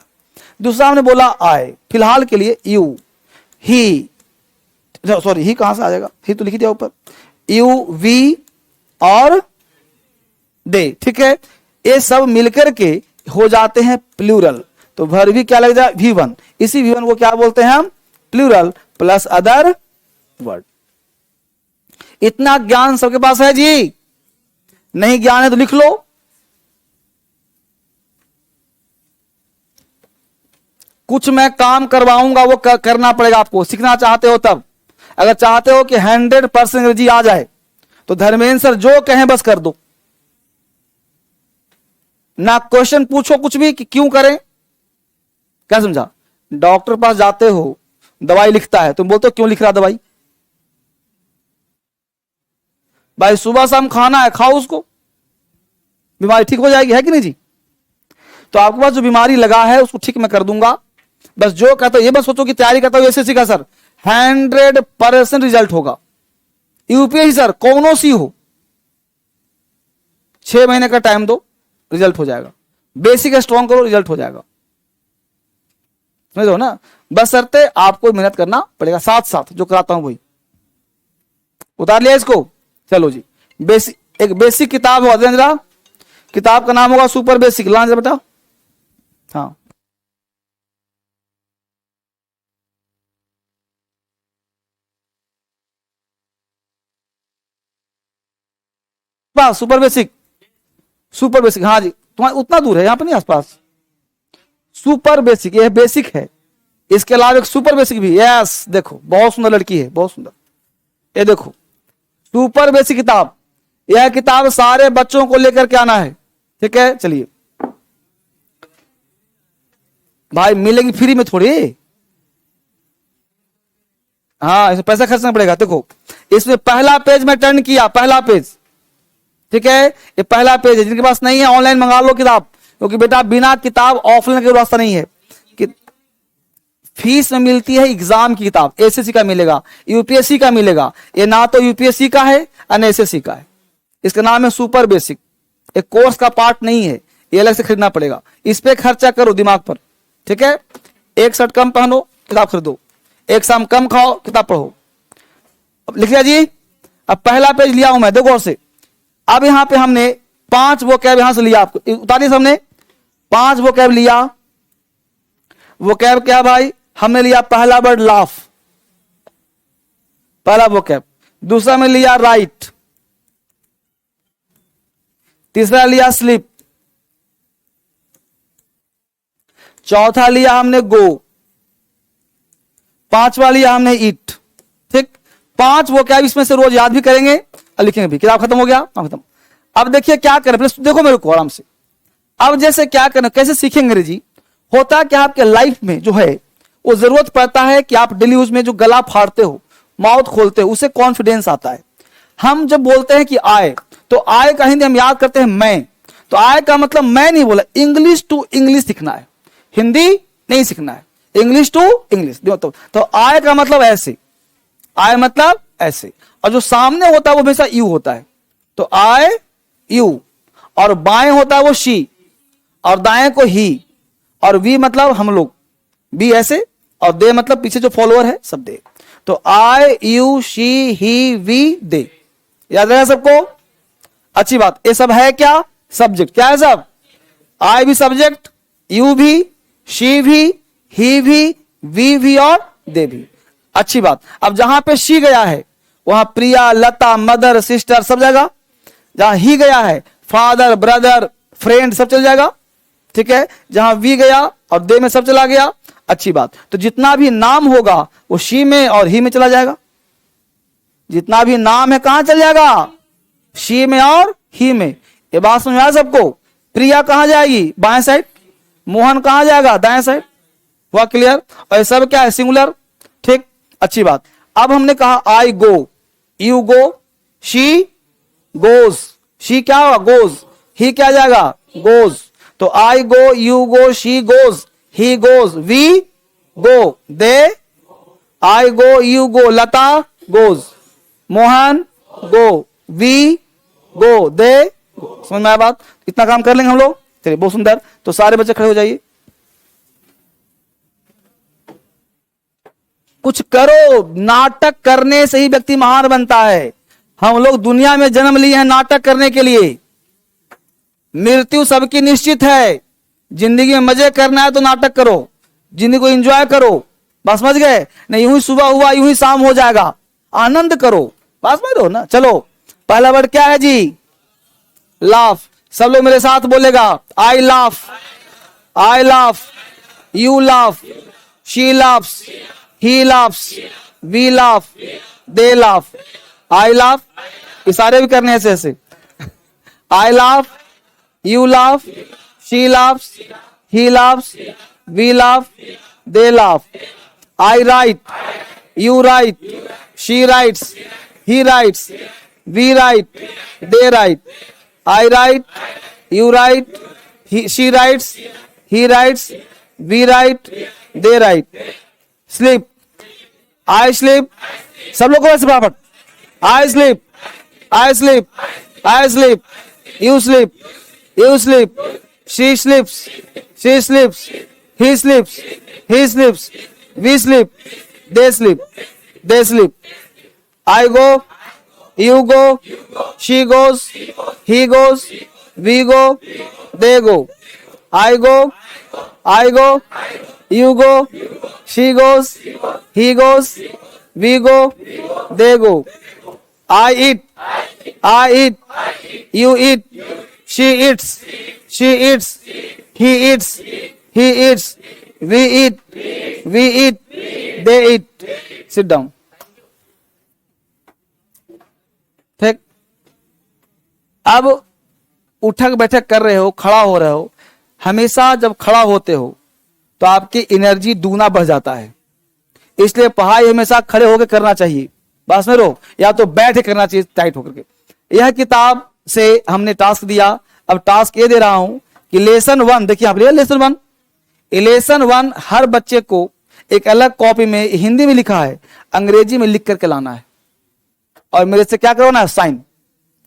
दूसरा हमने बोला आए, फिलहाल के लिए यू, ही, सॉरी ही कहां से आ जाएगा? ही तो लिख दिया ऊपर. यू, वी और दे. ठीक है, ये सब मिलकर के हो जाते हैं प्लूरल. तो वर्ब भी क्या लग जाए? V1. इसी V1 को क्या बोलते हैं हम? Plural plus other word. इतना ज्ञान सबके पास है जी? नहीं ज्ञान है तो लिख लो. कुछ मैं काम करवाऊंगा, वो करना पड़ेगा आपको. सीखना चाहते हो तब. अगर चाहते हो कि 100% अंग्रेजी आ जाए तो धर्मेंद्र सर जो कहें बस कर दो. ना क्वेश्चन पूछो कुछ भी कि क्यों करें. क्या समझा? डॉक्टर पास जाते हो, दवाई लिखता है, तुम बोलते हो क्यों लिख रहा दवाई? भाई सुबह शाम खाना है, खाओ उसको. बीमारी ठीक हो जाएगी, है कि नहीं जी? तो आपके पास जो बीमारी लगा है उसको ठीक मैं कर दूंगा। बस जो कहता हूं ये बस सोचो कि तैयारी करता हूं एसएससी का सर 100% रिजल्ट होगा। यूपीएससी सर कौन सी हो, 6 महीने का टाइम दो, रिजल्ट हो जाएगा। बेसिक स्ट्रॉन्ग करो, रिजल्ट हो जाएगा। समझ रहे हो ना? बस शर्ते आपको मेहनत करना पड़ेगा, साथ साथ जो कराता हूं वही। उतार लिया इसको? चलो जी, एक बेसिक किताब होगा, जरा किताब का नाम होगा सुपर बेसिक। लाना जरा बेटा। हाँ, सुपर बेसिक, सुपर बेसिक। हाँ जी, तुम्हारा उतना दूर है, यहां पर नहीं, आसपास। सुपर बेसिक, यह बेसिक है। इसके अलावा एक सुपर बेसिक भी, यस देखो बहुत सुंदर लड़की है, बहुत सुंदर। ये देखो सुपर बेसिक किताब, यह किताब सारे बच्चों को लेकर के आना है, ठीक है? चलिए भाई, मिलेगी फ्री में थोड़ी, हाँ इसमें पैसा खर्चना पड़ेगा। देखो इसमें पहला पेज में टर्न किया, पहला पेज, ठीक है? ये पहला पेज है। जिनके पास नहीं है ऑनलाइन मंगा लो किताब, क्योंकि बेटा बिना किताब ऑफलाइन का रास्ता नहीं है। कि फीस में मिलती है एग्जाम की किताब, एसएससी का मिलेगा, यूपीएससी का मिलेगा। ये ना तो यूपीएससी का है और ना एसएससी का है। इसका नाम है सुपर बेसिक, एक कोर्स का पार्ट नहीं है, ये अलग से खरीदना पड़ेगा। इस पे खर्चा करो दिमाग पर, ठीक है? एक शर्ट कम पहनो, किताब खरीदो, एक शाम कम खाओ, किताब पढ़ो। अब लिख लिया जी? अब पहला पेज लिया हूं मैं, देखो और से। अब यहां पे हमने 5 वोकैब यहां से लिया, आपको उतारिए हमने 5 वोकैब लिया। वोकैब क्या भाई? हमने लिया पहला वर्ड लाफ, पहला वोकैब। दूसरा में लिया राइट, तीसरा लिया स्लिप, चौथा लिया हमने गो, पांचवा लिया हमने ईट। ठीक, 5 वोकैब इसमें से रोज याद भी करेंगे और लिखेंगे भी। किताब खत्म हो गया, खत्म। अब देखिए क्या करें, प्लीज देखो मेरे को आराम से। अब जैसे क्या करना, कैसे सीखेंगे जी? होता क्या आपके लाइफ में जो है वो जरूरत पड़ता है कि आप डेली यूज में जो गला फाड़ते हो, माउथ खोलते हो, उससे कॉन्फिडेंस आता है। हम जब बोलते हैं कि आए, तो आए का हिंदी हम याद करते हैं मैं। तो आए का मतलब मैं नहीं बोला, इंग्लिश टू इंग्लिश सीखना है, हिंदी नहीं सीखना है, इंग्लिश टू इंग्लिश। तो आए का मतलब ऐसे, आए मतलब ऐसे, और जो सामने होता है वो हमेशा यू होता है। तो आए यू, और बाएं होता है वो शी, और दाएं को ही, और वी मतलब हम लोग, बी ऐसे, और दे मतलब पीछे जो फॉलोअर है सब दे। तो आई यू शी ही वी दे, याद रहेगा सबको? अच्छी बात। ये सब है क्या? सब्जेक्ट। क्या है सब? आई भी सब्जेक्ट, यू भी, शी भी, ही भी, वी भी और दे भी। अच्छी बात। अब जहां पे शी गया है वहां प्रिया, लता, मदर, सिस्टर सब जाएगा। जहां ही गया है फादर, ब्रदर, फ्रेंड सब चल जाएगा, ठीक है? जहां वी गया और दे में सब चला गया। अच्छी बात। तो जितना भी नाम होगा वो शी में और ही में चला जाएगा। जितना भी नाम है कहां चल जाएगा? शी में और ही में। ये बात समझ आया सबको? प्रिया कहां जाएगी? बाएं साइड। मोहन कहां जाएगा? दाएं साइड। हुआ क्लियर? और ये सब क्या है? सिंगुलर। ठीक, अच्छी बात। अब हमने कहा I go, you go, she goes. She क्या होगा? गोज। ही क्या जाएगा? गोज। तो I go, you go, she goes, he goes, we go, they, I go, you go, Lata goes, Mohan go, we go, they go. समझ में आया बात? इतना काम कर लेंगे हम लोग। चलिए, बहुत सुंदर। तो सारे बच्चे खड़े हो जाइए। कुछ करो। नाटक करने से ही व्यक्ति महान बनता है। हम लोग दुनिया में जन्म लिए हैं नाटक करने के लिए। मृत्यु सबकी निश्चित है। जिंदगी में मजे करना है तो नाटक करो, जिंदगी को एंजॉय करो। बस समझ गए? नहीं यूं ही सुबह हुआ यूं ही शाम हो जाएगा। आनंद करो। बस समझ लो ना? चलो, पहला वर्ड क्या है जी? लाफ। सब लोग मेरे साथ बोलेगा। I laugh, I laugh, you laugh, she laughs, he laughs, we laugh, they laugh, I laugh. इशारे भी करने ऐसे ऐसे। I laugh, you laugh, she laughs, he laughs, we laugh, they laugh. I write, you write, she writes, he writes, we write, they write. I write, you write, she writes, he writes, we write, they write. Sleep, I sleep. सब लोग को वैसे बराबर. I sleep, I sleep, I sleep. You sleep, you sleep. She sleeps, she sleeps. He sleeps, he sleeps. We sleep, they sleep, they sleep. I go, you go, she goes, he goes, we go, they go. I go, you go, she goes, he goes, we go, they go. I eat, you eat, she eats, he eats, he eats, we eat, they eat. Sit down. ठीक. अब उठक बैठक कर रहे हो, खड़ा हो रहे हो. हमेशा जब खड़ा होते हो तो आपकी एनर्जी दूना बढ़ जाता है. इसलिए पढ़ाई हमेशा खड़े होकर करना चाहिए. बस में रहो, या तो बैठ के करना चाहिए टाइट होकर के. यह किताब से हमने टास्क दिया. अब टास्क ये दे रहा हूं कि लेसन 1, देखिए आप लेसन 1 हर बच्चे को एक अलग कॉपी में हिंदी में लिखा है, अंग्रेजी में लिख करके लाना है और मेरे से क्या करवाना है, साइन.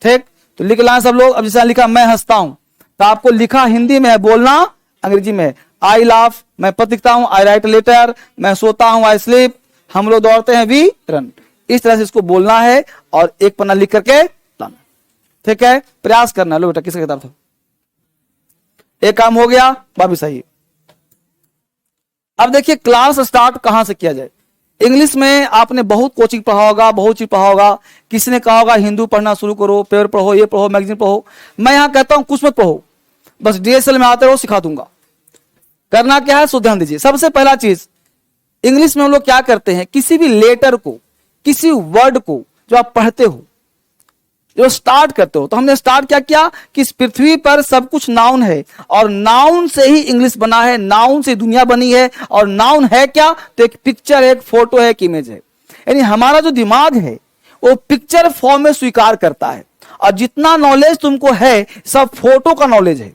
ठीक, तो लिख लाना सब लोग. अब जैसे लिखा मैं हंसता हूं, तो आपको लिखा हिंदी में है, बोलना अंग्रेजी में है. आई लाफ, मैं पत्र लिखता हूं, आई राइट लेटर. मैं सोता हूं, आई स्लीप. हम लोग दौड़ते हैं, वी रन. इस तरह से इसको बोलना है और एक पन्ना लिख करके लाना. ठीक है, प्रयास करना. लो बेटा, किसका किताब था? एक काम हो गया, बाबी सही. अब देखिए क्लास स्टार्ट कहां से किया जाए. इंग्लिश में आपने बहुत कोचिंग पढ़ा होगा, बहुत चीज पढ़ा होगा. किसी ने कहा होगा हिंदू पढ़ना शुरू करो, पेपर पढ़ो, ये पढ़ो, मैगजीन पढ़ो. मैं यहां कहता हूं कुछ मत पढ़ो, बस डीएसएल में आते रहो, सिखा दूंगा. करना क्या है, सो ध्यान दीजिए. सबसे पहला चीज, इंग्लिश में हम लोग क्या करते हैं, किसी भी लेटर को, किसी वर्ड को जो आप पढ़ते हो, जो स्टार्ट करते हो, तो हमने स्टार्ट क्या किया कि इस पृथ्वी पर सब कुछ नाउन है और नाउन से ही इंग्लिश बना है, नाउन से दुनिया बनी है. और नाउन है क्या, तो एक पिक्चर है, एक फोटो है, एक इमेज है. यानी हमारा जो दिमाग है वो पिक्चर फॉर्म में स्वीकार करता है. और जितना नॉलेज तुमको है सब फोटो का नॉलेज है,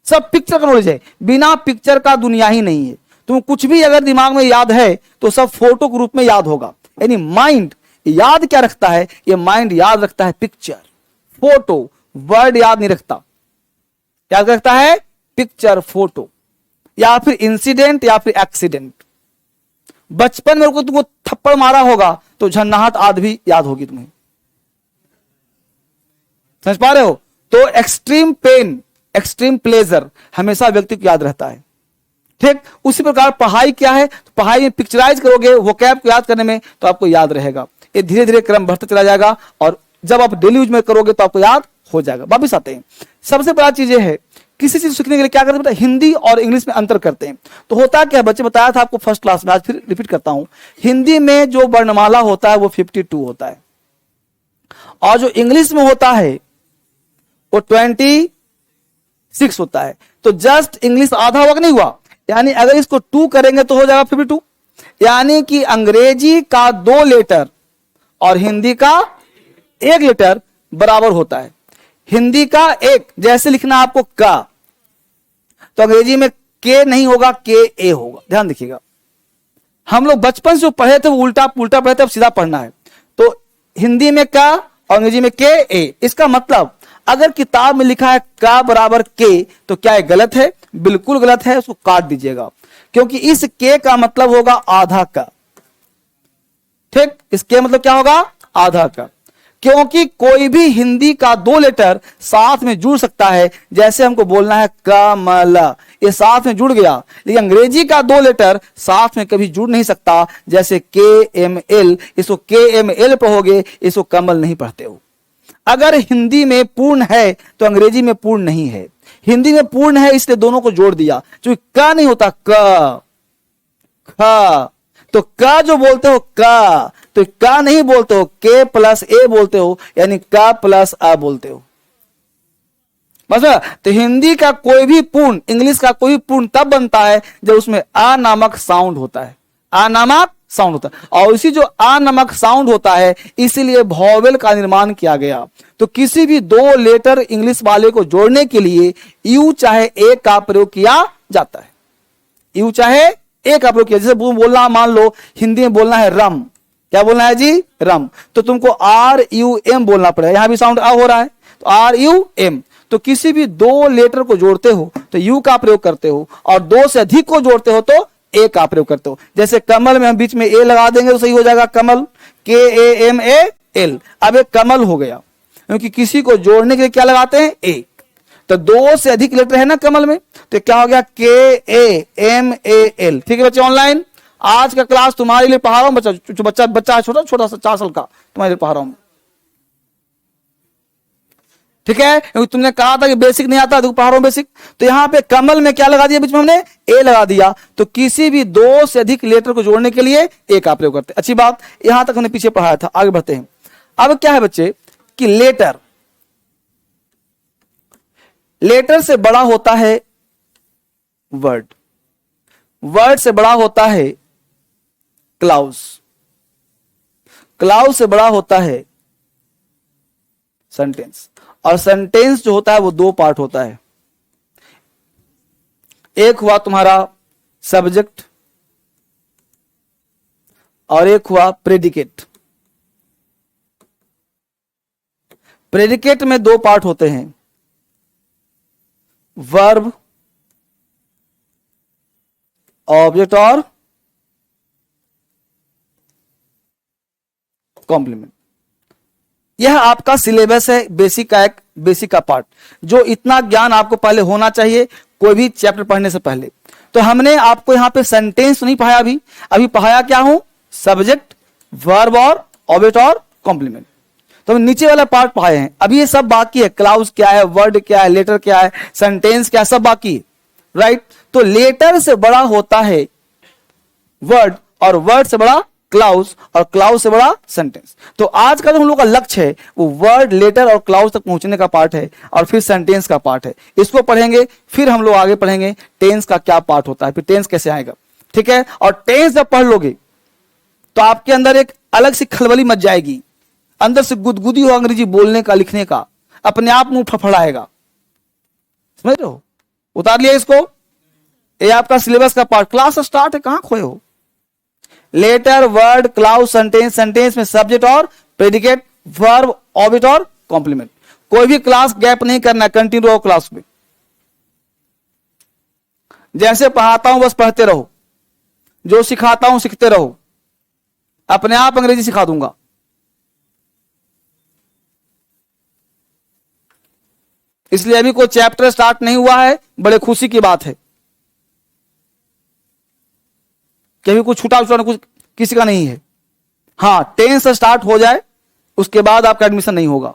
सब पिक्चर का नॉलेज है. बिना पिक्चर का दुनिया ही नहीं है. तुम कुछ भी अगर दिमाग में याद है तो सब फोटो के रूप में याद होगा. यानी माइंड याद क्या रखता है, ये माइंड याद रखता है पिक्चर, फोटो. वर्ड याद नहीं रखता. याद रखता है पिक्चर, फोटो, या फिर इंसिडेंट, या फिर एक्सीडेंट. बचपन में तुमको थप्पड़ मारा होगा तो झन्नाहट आदि भी याद होगी तुम्हें. समझ पा रहे हो? तो एक्सट्रीम पेन, एक्सट्रीम प्लेजर हमेशा व्यक्ति को याद रहता है. ठीक, उसी प्रकार पढ़ाई क्या है, तो पढ़ाई में पिक्चराइज करोगे वोकैब को याद करने में, तो आपको याद रहेगा. ये धीरे धीरे क्रम बढ़ता चला जाएगा और जब आप डेली यूज में करोगे तो आपको याद हो जाएगा. वापिस आते हैं. सबसे बड़ा चीज ये है, किसी चीज सीखने के लिए क्या करते हैं, हिंदी और इंग्लिश में अंतर करते हैं. तो होता क्या, बच्चे बताया था आपको फर्स्ट क्लास में, आज फिर रिपीट करता हूं. हिंदी में जो वर्णमाला होता है वो 52 होता है और जो इंग्लिश में होता है वो 26 होता है. तो जस्ट इंग्लिश आधा हुआ कि नहीं हुआ, यानी अगर इसको 2 करेंगे तो हो जाएगा 52. यानी कि अंग्रेजी का 2 लेटर और हिंदी का 1 लेटर बराबर होता है. हिंदी का 1, जैसे लिखना आपको का, तो अंग्रेजी में के नहीं होगा, के ए होगा. ध्यान देखिएगा, हम लोग बचपन से जो पढ़े थे वो उल्टा पुल्टा पढ़े थे, अब सीधा पढ़ना है. तो हिंदी में का और अंग्रेजी में के ए. इसका मतलब अगर किताब में लिखा है का बराबर के, तो क्या ये गलत है? बिल्कुल गलत है, उसको काट दीजिएगा, क्योंकि इस के का मतलब होगा आधा का. ठीक, इसके मतलब क्या होगा, आधा का. क्योंकि कोई भी हिंदी का 2 लेटर साथ में जुड़ सकता है. जैसे हमको बोलना है कमला, ये साथ में जुड़ गया. लेकिन अंग्रेजी का 2 लेटर साथ में कभी जुड़ नहीं सकता. जैसे KML, इसको KML पढ़ोगे, इसको कमल नहीं पढ़ते हो. अगर हिंदी में पूर्ण है तो अंग्रेजी में पूर्ण नहीं है. हिंदी में पूर्ण है इसलिए दोनों को जोड़ दिया. जो का नहीं होता, क, ख, तो का जो बोलते हो का, तो का नहीं बोलते हो, के प्लस ए बोलते हो, यानी का प्लस आ बोलते हो. बस. तो हिंदी का कोई भी पूर्ण, इंग्लिश का कोई भी पूर्ण तब बनता है जब उसमें आ नामक साउंड होता है. आ नामक साउंड होता है, और इसी जो आ नामक साउंड होता है इसीलिए वॉवेल का निर्माण किया गया। तो किसी भी दो लेटर इंग्लिश वाले को जोड़ने के लिए यू चाहे ए का प्रयोग किया जाता है। यू चाहे ए का प्रयोग किया, जैसे बोलना, मान लो हिंदी में बोलना है रम, क्या बोलना है जी, रम, तो तुमको आर यू एम बोलना पड़ेगा। यहां भी साउंड आ हो रहा है तो आर यू एम। तो किसी भी दो लेटर को जोड़ते हो तो यू का प्रयोग करते हो, और दो से अधिक को जोड़ते हो तो ए का प्रयोग करते हो। जैसे कमल में हम बीच में ए लगा देंगे तो सही हो जाएगा कमल, के ए एम ए एल। अब एक कमल हो गया, क्योंकि किसी को जोड़ने के लिए क्या लगाते हैं, ए। तो दो से अधिक लेटर है ना कमल में, तो क्या हो गया, के ए एम ए एल। ठीक है बच्चे, ऑनलाइन आज का क्लास तुम्हारे लिए पढ़ा रहा हूं। बच्चा छोटा छोटा सा 4 साल का, तुम्हारे लिए पढ़ा रहा हूं, ठीक है, क्योंकि तुमने कहा था कि बेसिक नहीं आता, तो पढ़ा रहा हूं बेसिक। तो यहां पे कमल में क्या लगा दिया, बीच में हमने ए लगा दिया। तो किसी भी दो से अधिक लेटर को जोड़ने के लिए ए का प्रयोग करते हैं। अच्छी बात, यहां तक हमने पीछे पढ़ाया था, आगे बढ़ते हैं। अब क्या है बच्चे कि लेटर से बड़ा होता है वर्ड, वर्ड से बड़ा होता है क्लाउज, क्लाउज से बड़ा होता है सेंटेंस, और सेंटेंस जो होता है वो दो पार्ट होता है। एक हुआ तुम्हारा सब्जेक्ट और एक हुआ प्रेडिकेट। प्रेडिकेट में दो पार्ट होते हैं, वर्ब, ऑब्जेक्ट और कॉम्प्लीमेंट। यह आपका सिलेबस है, बेसिक का एक बेसिक का पार्ट, जो इतना ज्ञान आपको पहले होना चाहिए कोई भी चैप्टर पढ़ने से पहले। तो हमने आपको यहां पे सेंटेंस नहीं पढ़ाया, अभी पढ़ाया क्या हूं, सब्जेक्ट, वर्ब और ऑब्जेक्ट और कॉम्प्लीमेंट। तो हम नीचे वाला पार्ट पढ़ाए हैं, अभी ये सब बाकी है। क्लाउज क्या है, वर्ड क्या है, लेटर क्या है, सेंटेंस क्या है, सब बाकी है, राइट। तो लेटर से बड़ा होता है वर्ड, और वर्ड से बड़ा क्लाउज, और क्लाउज से बड़ा सेंटेंस। तो आज का जो हम लोग का लक्ष्य है वो वर्ड, लेटर और क्लाउज तक पहुंचने का पार्ट है, और फिर सेंटेंस का पार्ट है। इसको पढ़ेंगे, फिर हम लोग आगे पढ़ेंगे टेंस का क्या पार्ट होता है, फिर टेंस कैसे आएगा, ठीक है। और टेंस जब पढ़ लोगे तो आपके अंदर एक अलग सी खलबली मच जाएगी, अंदर से गुदगुदी हो अंग्रेजी बोलने का, लिखने का, अपने आप मुंह फड़फड़ाएगा, समझ रहे हो। उतार लिया इसको, ये आपका सिलेबस का पार्ट। क्लास स्टार्ट है, कहां खोए हो। Letter, word, clause, sentence, sentence में सब्जेक्ट और प्रेडिकेट, वर्ब, ऑब्जेक्ट और कॉम्प्लीमेंट। कोई भी क्लास गैप नहीं करना, कंटिन्यू रहो क्लास में। जैसे पढ़ाता हूं बस पढ़ते रहो, जो सिखाता हूं सीखते रहो, अपने आप अंग्रेजी सिखा दूंगा। इसलिए अभी कोई चैप्टर स्टार्ट नहीं हुआ है, बड़े खुशी की बात है। कभी कुछ छूटा कुछ किसी का नहीं है। हाँ, टेंस स्टार्ट हो जाए उसके बाद आपका एडमिशन नहीं होगा,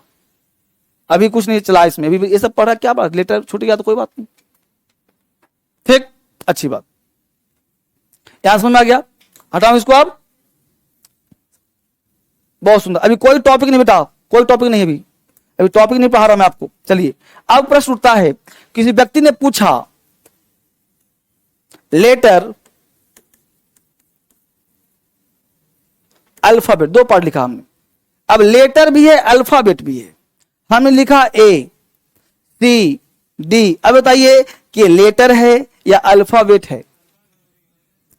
अभी कुछ नहीं चला इसमें, अभी ये सब पढ़ा, क्या बात, लेटर छूट गया तो कोई बात नहीं, ठीक, अच्छी बात। यहां समझ में आ गया, हटाओ इसको अब, बहुत सुंदर। अभी कोई टॉपिक नहीं बेटा, कोई टॉपिक नहीं, अभी टॉपिक नहीं पढ़ा रहा मैं आपको। चलिए, अब प्रश्न उठता है, किसी व्यक्ति ने पूछा लेटर, अल्फाबेट, दो पार्ट लिखा हमने। अब लेटर भी है, अल्फाबेट भी है। हमने लिखा ए सी डी। अब बताइए कि लेटर है या अल्फाबेट है।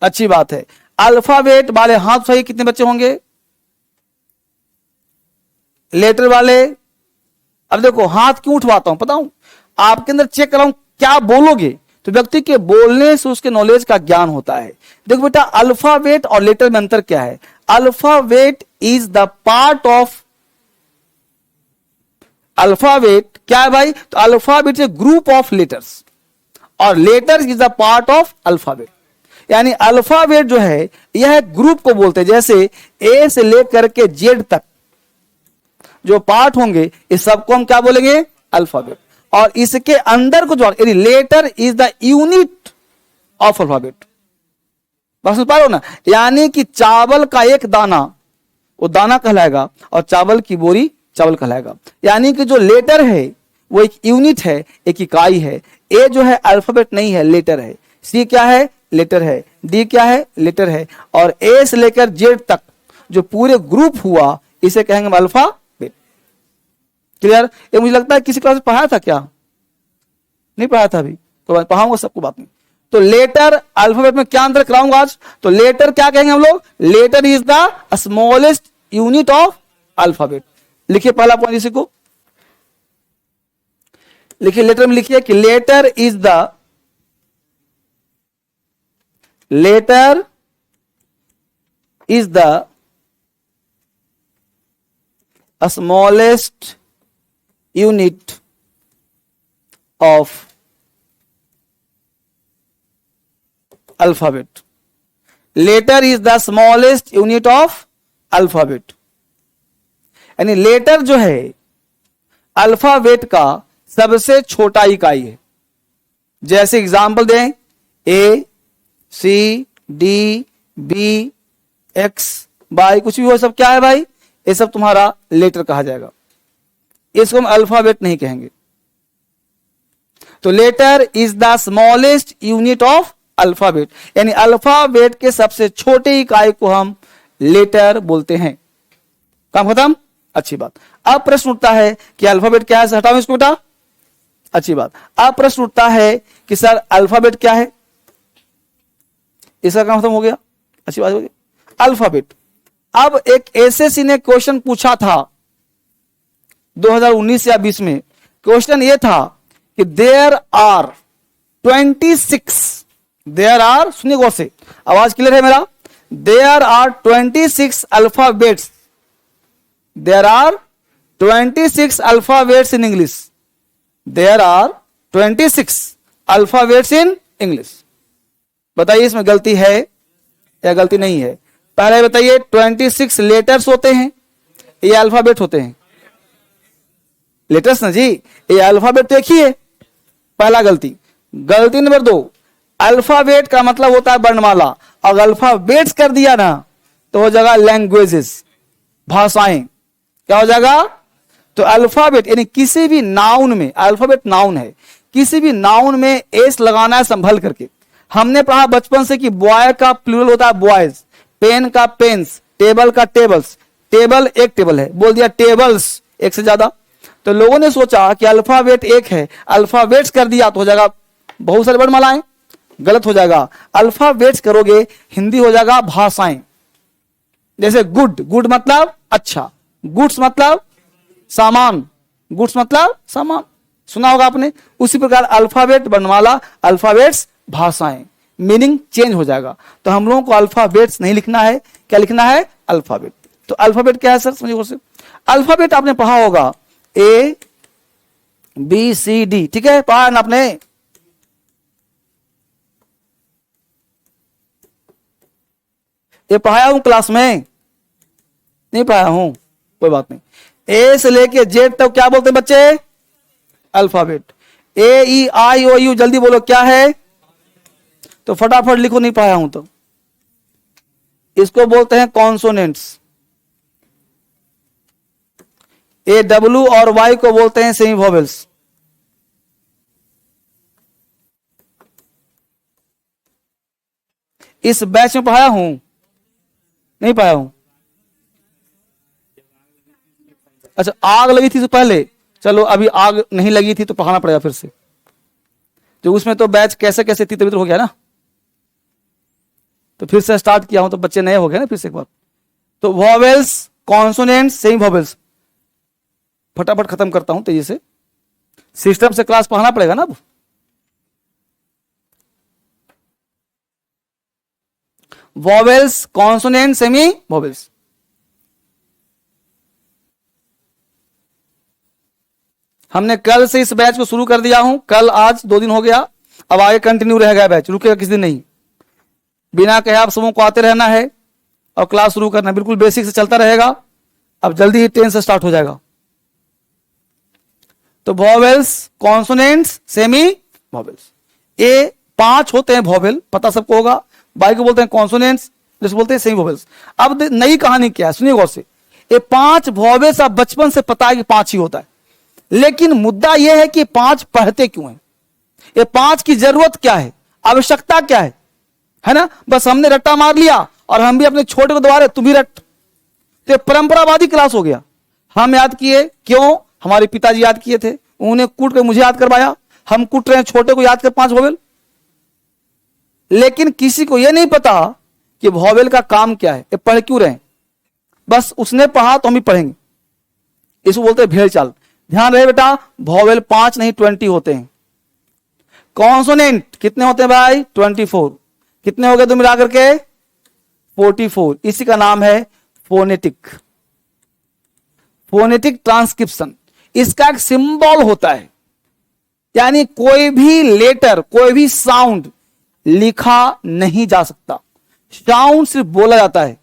अच्छी बात है, अल्फाबेट वाले हाथ सही कितने बच्चे होंगे, लेटर वाले। अब देखो हाथ क्यों उठवाता हूं, पता हूं आपके अंदर चेक कर रहा हूं क्या बोलोगे, तो व्यक्ति के बोलने से उसके नॉलेज का ज्ञान होता है। देखो बेटा, अल्फाबेट और लेटर में अंतर क्या है। Alphabet is the part of, alphabet क्या है भाई, तो alphabet is group of letters, और letters is the part of alphabet. यानी अल्फाबेट जो है यह ग्रुप को बोलते हैं, जैसे ए से लेकर के जेड तक जो पार्ट होंगे इस सबको हम क्या बोलेंगे, अल्फाबेट। और इसके अंदर को जो letter is the unit of alphabet, बस समझ पा रहे हो ना। यानी कि चावल का एक दाना वो दाना कहलाएगा, और चावल की बोरी चावल कहलाएगा। यानी कि जो लेटर है वो एक यूनिट है, एक इकाई है। ए जो है अल्फाबेट नहीं है, लेटर है। सी क्या है, लेटर है, डी क्या है, लेटर है, और ए से लेकर जेड तक जो पूरे ग्रुप हुआ इसे कहेंगे हम अल्फाबेट। क्लियर? ये मुझे लगता है किसी क्लास में पढ़ाया था क्या? नहीं पढ़ाया था अभी, तो पढ़ाऊंगा सबको, बात नहीं। तो लेटर अल्फाबेट में क्या अंतर कराऊंगा आज? तो लेटर क्या कहेंगे हम लोग? Letter is the smallest unit of alphabet. लिखिए पहला पॉइंट इसी को लिखिए, लेटर में लिखिए कि letter is the smallest unit of alphabet. Letter is the smallest unit of alphabet. यानी लेटर जो है अल्फाबेट का सबसे छोटा इकाई है। जैसे एग्जाम्पल दें, A C D B X Y, कुछ भी हो, सब क्या है भाई? ये सब तुम्हारा लेटर कहा जाएगा, इसको हम अल्फाबेट नहीं कहेंगे। तो letter is the smallest unit of alphabet, यानी अल्फाबेट के सबसे छोटे इकाई को हम लेटर बोलते हैं। काम खत्म? अच्छी बात। अब प्रश्न उठता है कि अल्फाबेट क्या है? हटाओ इसको बेटा, अच्छी बात। अब प्रश्न उठता है कि सर अल्फाबेट क्या है? इसका काम खत्म हो गया, अच्छी बात हो गई। अल्फाबेट। अब एक एसएससी ने क्वेश्चन पूछा था 2019 या 20 में। क्वेश्चन ये था कि देयर आर 26, सुनिए गौर से, आवाज क्लियर है मेरा? There are 26 alphabets, there are 26 alphabets in English, there are 26 alphabets in English. बताइए इसमें गलती है या गलती नहीं है? पहले बताइए, 26 लेटर्स होते हैं, ये अल्फाबेट होते हैं? लेटर्स ना जी, ये अल्फाबेट तो एक ही है। पहला गलती। गलती नंबर 2, अल्फाबेट का मतलब होता है वर्णमाला, अगर अल्फाबेट्स कर दिया ना तो हो जाएगा लैंग्वेजेस, भाषाएं। क्या हो जाएगा? तो अल्फाबेट यानी किसी भी नाउन में, अल्फाबेट नाउन है, किसी भी नाउन में एस लगाना है संभल करके। हमने पढ़ा बचपन से कि बॉय का प्लूरल होता है बॉयज, पेन का पेन्स, टेबल का टेबल्स। टेबल एक टेबल है, बोल दिया टेबल्स एक से ज्यादा। तो लोगों ने सोचा कि अल्फाबेट एक है, अल्फाबेट्स कर दिया तो हो जाएगा बहुत सारे वर्णमालाएं, गलत हो जाएगा। अल्फाबेट्स करोगे हिंदी हो जाएगा भाषाएं। जैसे गुड, गुड मतलब अच्छा, गुड्स मतलब सामान, गुड्स मतलब सामान, सुना होगा आपने। उसी प्रकार अल्फाबेट वर्णमाला, अल्फाबेट्स भाषाएं, मीनिंग चेंज हो जाएगा। तो हम लोगों को अल्फाबेट्स नहीं लिखना है, क्या लिखना है? अल्फाबेट। तो अल्फाबेट क्या है सर? समझिए, अल्फाबेट आपने पढ़ा होगा ए बी सी डी, ठीक है, पढ़ा ना आपने? ये पढ़ाया हूं क्लास में? नहीं पढ़ाया हूं, कोई बात नहीं। ए से लेके जेड तक क्या बोलते हैं बच्चे? Alphabet. A E I O you, जल्दी बोलो क्या है? तो फटाफट लिखो, नहीं पाया हूं तो। इसको बोलते हैं कॉन्सोनेंट्स। ए डब्ल्यू और वाई को बोलते हैं सेमी वोवेल्स। इस बैच में पढ़ाया हूं? नहीं पाया हूं। अच्छा, आग लगी थी तो पहले, चलो अभी आग नहीं लगी थी तो पढ़ाना पड़ेगा फिर से। तो उसमें तो बैच कैसे कैसे थी, तभी तो हो गया ना, तो फिर से स्टार्ट किया हूं तो बच्चे नए हो गए ना फिर से एक बार। तो वॉवेल्स, कॉन्सोनेंट्स, सेमी वॉवेल्स। फटाफट खत्म करता हूं तेजी से, सिस्टम से क्लास पढ़ाना पड़ेगा ना अब। Vowels, consonant, semi vowels. हमने कल से इस बैच को शुरू कर दिया हूं, कल आज 2 दिन हो गया, अब आगे कंटिन्यू रहेगा बैच, रुकेगा किसी दिन नहीं। बिना कहे आप सबों को आते रहना है और क्लास शुरू करना है, बिल्कुल बेसिक से चलता रहेगा। अब जल्दी ही 10 से स्टार्ट हो जाएगा। तो वॉवेल्स, कॉन्सोनेंट्स, सेमी वॉवेल्स, ये 5 होते हैं वॉवेल, पता सबको होगा। बाकी को बोलते हैं कॉन्सोनेंट्स, जिसको बोलते हैं सेमी वॉवेल्स। अब नई कहानी क्या है, सुनिए गौर से। ये 5 वॉवेल्स आप बचपन से पता है कि 5 ही होता है, लेकिन मुद्दा यह है कि 5 पढ़ते क्यों हैं, ये 5 की जरूरत क्या है, आवश्यकता क्या है। है ना, बस हमने रट्टा मार लिया और हम भी अपने छोटे को दबा रहे, तुम भी रट। तो परंपरावादी क्लास हो गया। हम याद किए, क्यों? हमारे पिताजी याद किए थे, उन्हें कूट कर मुझे याद करवाया, हम कूट रहे हैं छोटे को याद कर 5 वोवेल। लेकिन किसी को यह नहीं पता कि वोवेल का काम क्या है, ये पढ़ क्यों रहे हैं। बस उसने पढ़ा तो हम भी पढ़ेंगे, इसको बोलते हैं भेड़ चाल। ध्यान रहे बेटा, वोवेल 5 नहीं 20 होते हैं। कॉन्सोनेंट कितने होते हैं भाई? 24। कितने हो गए तुम मिला करके? 44। इसी का नाम है फोनेटिक, फोनेटिक ट्रांसक्रिप्शन। इसका एक सिंबल होता है, यानी कोई भी लेटर, कोई भी साउंड लिखा नहीं जा सकता, साउंड सिर्फ बोला जाता है,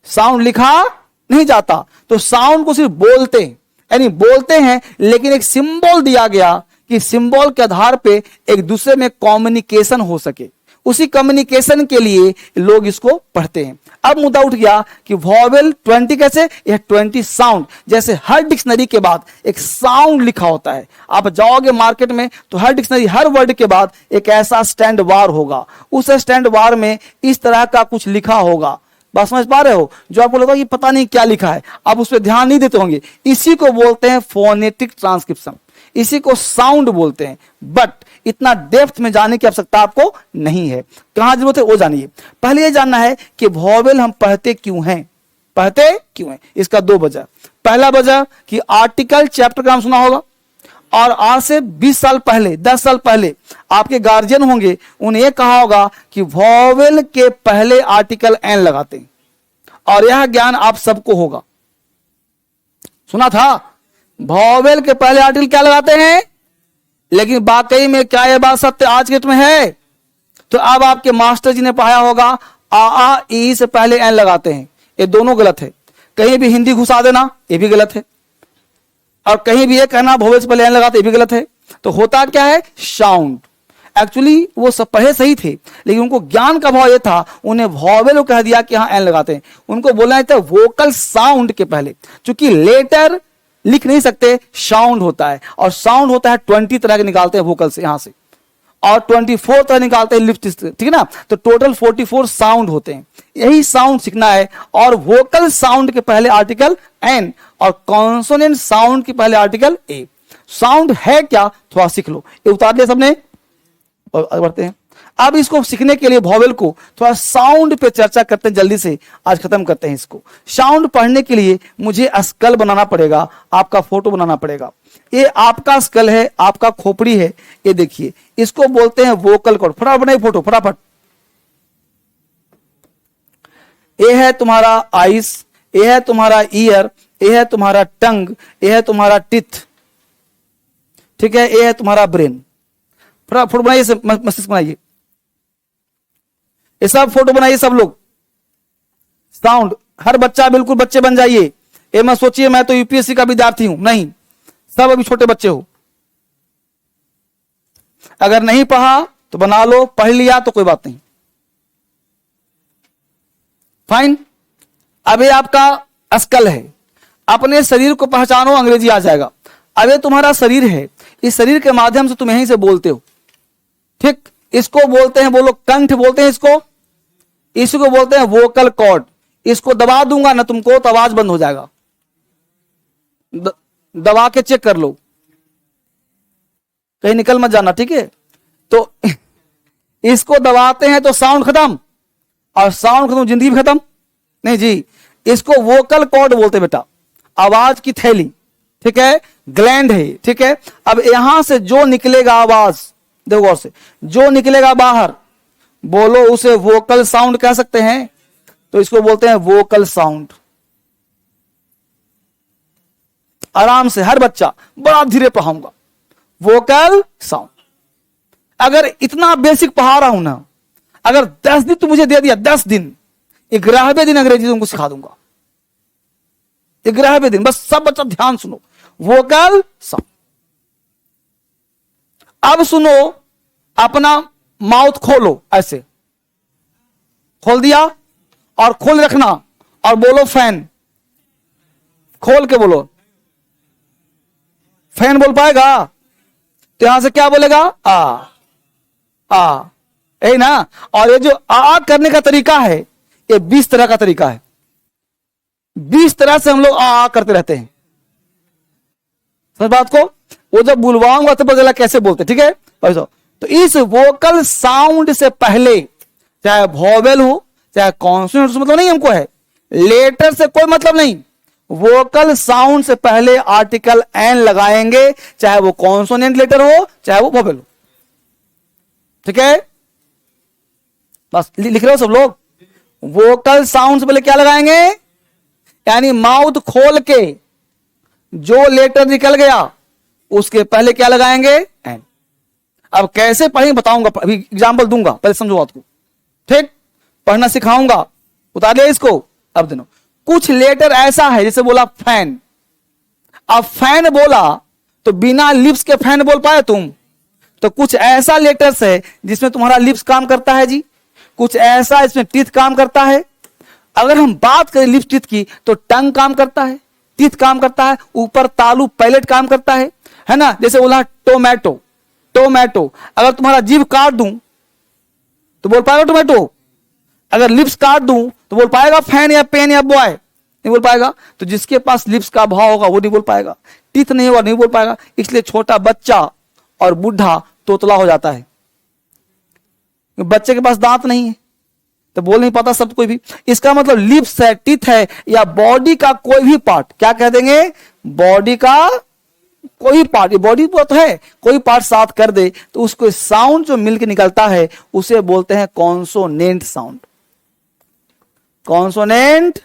साउंड लिखा नहीं जाता। तो साउंड को सिर्फ बोलते हैं, यानी बोलते हैं, लेकिन एक सिंबल दिया गया कि सिंबल के आधार पे एक दूसरे में कम्युनिकेशन हो सके। उसी कम्युनिकेशन के लिए लोग इसको पढ़ते हैं। अब मुद्दा उठ गया कि वोवेल 20 कैसे? यह 20 साउंड, जैसे हर डिक्शनरी के बाद एक साउंड लिखा होता है। आप जाओगे मार्केट में तो हर डिक्शनरी, हर वर्ड के बाद एक ऐसा स्टैंड वार होगा, उस स्टैंड वार में इस तरह का कुछ लिखा होगा। बात समझ पा रहे हो? जो आपको लगता है कि पता नहीं क्या लिखा है, आप उस पर ध्यान नहीं देते होंगे। इसी को बोलते हैं फोनेटिक ट्रांसक्रिप्शन, इसी को साउंड बोलते हैं। बट इतना डेप्थ में जाने की आवश्यकता आपको नहीं है, कहां जरूरत है वो जानिए। पहले ये जानना है कि वोवेल हम पढ़ते क्यों हैं, पढ़ते क्यों हैं। इसका 2 वजह। पहला वजह कि आर्टिकल चैप्टर का नाम सुना होगा, और आज से 20 साल पहले, 10 साल पहले आपके गार्जियन होंगे, उन्हें यह कहा होगा कि वोवेल के पहले आर्टिकल एन लगाते हैं, और यह ज्ञान आप सबको होगा। सुना था, वोवेल के पहले आर्टिकल क्या लगाते हैं। लेकिन वाकई में क्या यह बात सत्य आज के डेट में है? तो अब आपके मास्टर जी ने पढ़ाया होगा आ ई से पहले एन लगाते हैं, ये दोनों गलत है। कहीं भी हिंदी घुसा देना, ये भी गलत है, और कहीं भी ये कहना वोवेल से पहले एन लगाते, ये भी गलत है। तो होता क्या है? साउंड। एक्चुअली वो सब पढ़े सही थे, लेकिन उनको ज्ञान का भाव ये था, उन्हें वोवेल को कह दिया कि हाँ एन लगाते हैं। उनको बोलना था वोकल साउंड के पहले, क्योंकि लेटर लिख नहीं सकते, साउंड होता है, और साउंड होता है 20 तरह के निकालते हैं वोकल से यहां से, और 24 तरह निकालते हैं लिफ्ट, ठीक है ना। तो टोटल 44 साउंड होते हैं, यही साउंड सीखना है। और वोकल साउंड के पहले आर्टिकल एन, और कॉन्सोनेंट साउंड के पहले आर्टिकल ए। साउंड है क्या, थोड़ा सीख लो। ये उतार दिया सबने, और आगे बढ़ते हैं। अब इसको सीखने के लिए वोवेल को थोड़ा साउंड पे चर्चा करते हैं, जल्दी से आज खत्म करते हैं इसको। साउंड पढ़ने के लिए मुझे स्कल बनाना पड़ेगा, आपका फोटो बनाना पड़ेगा। ये आपका स्कल है, आपका खोपड़ी है, ये देखिए, इसको बोलते हैं वोकल कॉर्ड। फटाफट बनाइए फोटो, फटाफट। ये है तुम्हारा आइस, ये है तुम्हारा ईयर, ये है तुम्हारा टंग, ये है तुम्हारा टिथ, ठीक है, ये है तुम्हारा ब्रेन। फटाफट बनाइए, मस्तिष्क बनाइए, ये सब फोटो बनाइए सब लोग। साउंड, हर बच्चा बिल्कुल बच्चे बन जाइए। ये मत सोचिए मैं तो यूपीएससी का विद्यार्थी हूं, नहीं, सब अभी छोटे बच्चे हो। अगर नहीं पढ़ा तो बना लो, पढ़ लिया तो कोई बात नहीं, फाइन। अब ये आपका स्कल है, अपने शरीर को पहचानो, अंग्रेजी आ जाएगा। अब ये तुम्हारा शरीर है, इस शरीर के माध्यम से तुम यहीं से बोलते हो, ठीक। इसको बोलते हैं, बोलो, कंठ बोलते हैं इसको, इसको बोलते हैं वोकल कॉर्ड। इसको दबा दूंगा ना तुमको तो आवाज बंद हो जाएगा, दबा के चेक कर लो, कहीं निकल मत जाना, ठीक है। तो इसको दबाते हैं तो साउंड खत्म, और साउंड खत्म जिंदगी खत्म नहीं जी। इसको वोकल कॉर्ड बोलते हैं बेटा, आवाज की थैली, ठीक है, ग्लैंड है, ठीक है। अब यहां से जो निकलेगा आवाज, देखो गौर से, जो निकलेगा बाहर, बोलो उसे वोकल साउंड कह सकते हैं। तो इसको बोलते हैं वोकल साउंड। आराम से हर बच्चा, बड़ा धीरे पढ़ाऊंगा, वोकल साउंड। अगर इतना बेसिक पढ़ा रहा हूं ना, अगर 10 दिन तो मुझे दे दिया, 10 दिन, 11वें दिन अंग्रेजी तुमको सिखा दूंगा, 11वें दिन। बस सब बच्चा ध्यान सुनो, वोकल साउंड। अब सुनो, अपना माउथ खोलो, ऐसे खोल दिया, और खोल रखना, और बोलो फैन, खोल के बोलो फैन। बोल पाएगा तो यहां से क्या बोलेगा? आ, यही ना। और ये जो आ करने का तरीका है, ये 20 तरह का तरीका है। 20 तरह से हम लोग आ करते रहते हैं। समझ बात को? वो जब बुलवाऊंगा तो बदला कैसे बोलते, ठीक है। तो इस वोकल साउंड से पहले चाहे वोवेल हो चाहे कॉन्सोनेंट, मतलब नहीं हमको है, लेटर से कोई मतलब नहीं। वोकल साउंड से पहले आर्टिकल एन लगाएंगे, चाहे वो कॉन्सोनेंट लेटर हो चाहे वो वोवेल हो, ठीक है। बस लिख रहे हो सब लोग? वोकल साउंड से पहले क्या लगाएंगे, यानी माउथ खोल के जो लेटर निकल गया उसके पहले क्या लगाएंगे, एन। अब कैसे पढ़ेंगे बताऊंगा, अभी एग्जाम्पल दूंगा, पहले समझो बात को, ठीक। पढ़ना सिखाऊंगा, उतार लिया इसको। अब देखो, कुछ लेटर ऐसा है, जैसे बोला फैन। अब फैन बोला तो बिना लिप्स के फैन बोल पाए तुम? तो कुछ ऐसा लेटर्स है जिसमें तुम्हारा लिप्स काम करता है जी, कुछ ऐसा इसमें टीथ काम करता है। अगर हम बात करें लिप्स टीथ की, तो टंग काम करता है, टीथ काम करता है, ऊपर तालू पैलेट काम करता है ना। जैसे बोला टोमेटो, टोमेटो, अगर तुम्हारा जीभ काट दूं तो बोल पाएगा टोमेटो? अगर लिप्स काट दूं तो बोल पाएगा फैन या पेन या बॉय? नहीं बोल पाएगा। तो जिसके पास लिप्स का भाव होगा वो नहीं बोल पाएगा, टीथ नहीं होगा नहीं बोल पाएगा। इसलिए छोटा बच्चा और बूढ़ा तोतला हो जाता है। बच्चे के पास दांत नहीं है तो बोल नहीं पाता शब्द कोई भी। इसका मतलब लिप्स है, टीथ है, या बॉडी का कोई भी पार्ट, क्या कह देंगे, बॉडी का कोई पार्ट, बॉडी तो है, कोई पार्ट साथ कर दे तो उसको साउंड जो मिलकर निकलता है उसे बोलते हैं कॉन्सोनेंट साउंड, कॉन्सोनेंट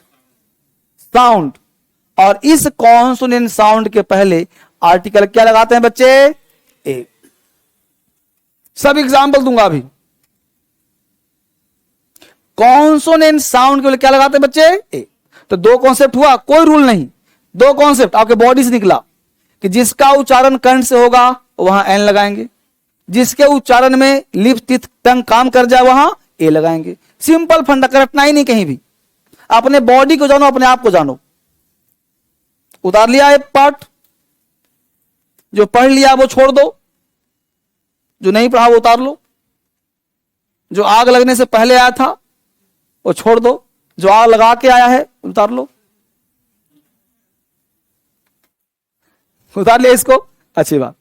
साउंड। और इस कॉन्सोनेंट साउंड के पहले आर्टिकल क्या लगाते हैं बच्चे, ए। सब एग्जाम्पल दूंगा अभी। कॉन्सोनेंट साउंड के लिए क्या लगाते हैं बच्चे, ए। तो दो कॉन्सेप्ट हुआ, कोई रूल नहीं, दो कॉन्सेप्ट आपके बॉडी से निकला कि जिसका उच्चारण कंठ से होगा वहां एन लगाएंगे, जिसके उच्चारण में लिप्स टीथ टंग काम कर जाए वहां ए लगाएंगे। सिंपल फंडा, रटना ही नहीं कहीं भी। अपने बॉडी को जानो, अपने आप को जानो। उतार लिया एक पार्ट, जो पढ़ लिया वो छोड़ दो, जो नहीं पढ़ा वो उतार लो, जो आग लगने से पहले आया था वो छोड़ दो, जो आग लगा के आया है उतार लो। उतार लिया इसको, अच्छी बात।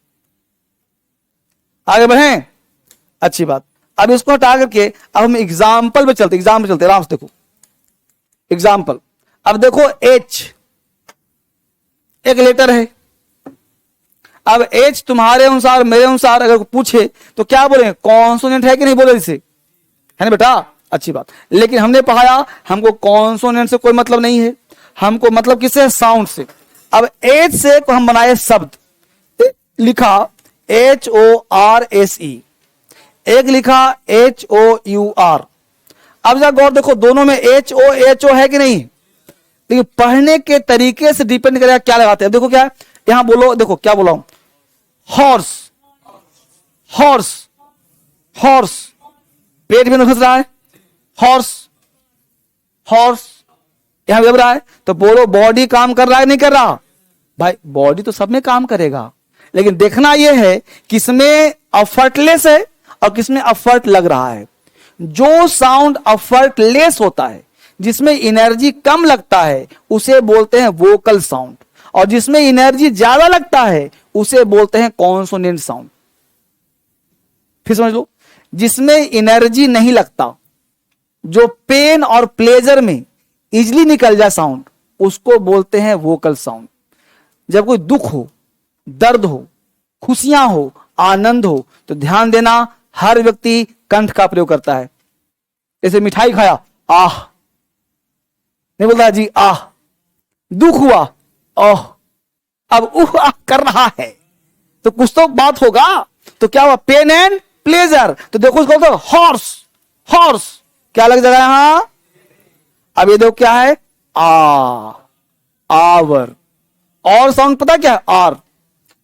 आगे बढ़े, अच्छी बात। अब इसको हटा करके अब हम एग्जाम्पल पे चलते, एग्जाम्पल चलते आराम से। देखो एग्जाम्पल, अब देखो एच एक लेटर है। अब एच तुम्हारे अनुसार मेरे अनुसार अगर पूछे तो क्या बोले, कॉन्सोनेंट है कि नहीं बोले, इसे है ना बेटा, अच्छी बात। लेकिन हमने पढ़ाया हमको कॉन्सोनेंट से कोई मतलब नहीं है, हमको मतलब किससे, साउंड से। अब एच से को हम बनाए शब्द, लिखा HORSE, एक लिखा HOUR। अब जरा गौर देखो, दोनों में HO है कि नहीं, लेकिन पढ़ने के तरीके से डिपेंड करेगा क्या लगाते हैं। देखो क्या यहां बोलो, देखो क्या बोला हूं, हॉर्स, हॉर्स, हॉर्स, पेट में फंस रहा है, हॉर्स, हॉर्स यहां दब रहा है, तो बोलो बॉडी काम कर रहा है नहीं कर रहा? भाई बॉडी तो सब में काम करेगा, लेकिन देखना यह है किसमें एफर्टलेस है और किसमें एफर्ट लग रहा है। जो साउंड एफर्टलेस होता है, जिसमें एनर्जी कम लगता है, उसे बोलते हैं वोकल साउंड, और जिसमें एनर्जी ज्यादा लगता है उसे बोलते हैं कॉन्सोनेंट साउंड। फिर समझ लो, जिसमें एनर्जी नहीं लगता, जो पेन और प्लेजर में इजिली निकल जाए साउंड, उसको बोलते हैं वोकल साउंड। जब कोई दुख हो, दर्द हो, खुशियां हो, आनंद हो, तो ध्यान देना हर व्यक्ति कंठ का प्रयोग करता है। जैसे मिठाई खाया, आह नहीं बोलता जी, आह। दुख हुआ, ओह। अब उह आह कर रहा है तो कुछ तो बात होगा, तो क्या हुआ, पेन एंड प्लेजर। तो देखो इसको तो हॉर्स, हॉर्स क्या लग जाएगा यहां। अब ये देखो क्या है, आ, आवर। और साउंड पता क्या है, आर,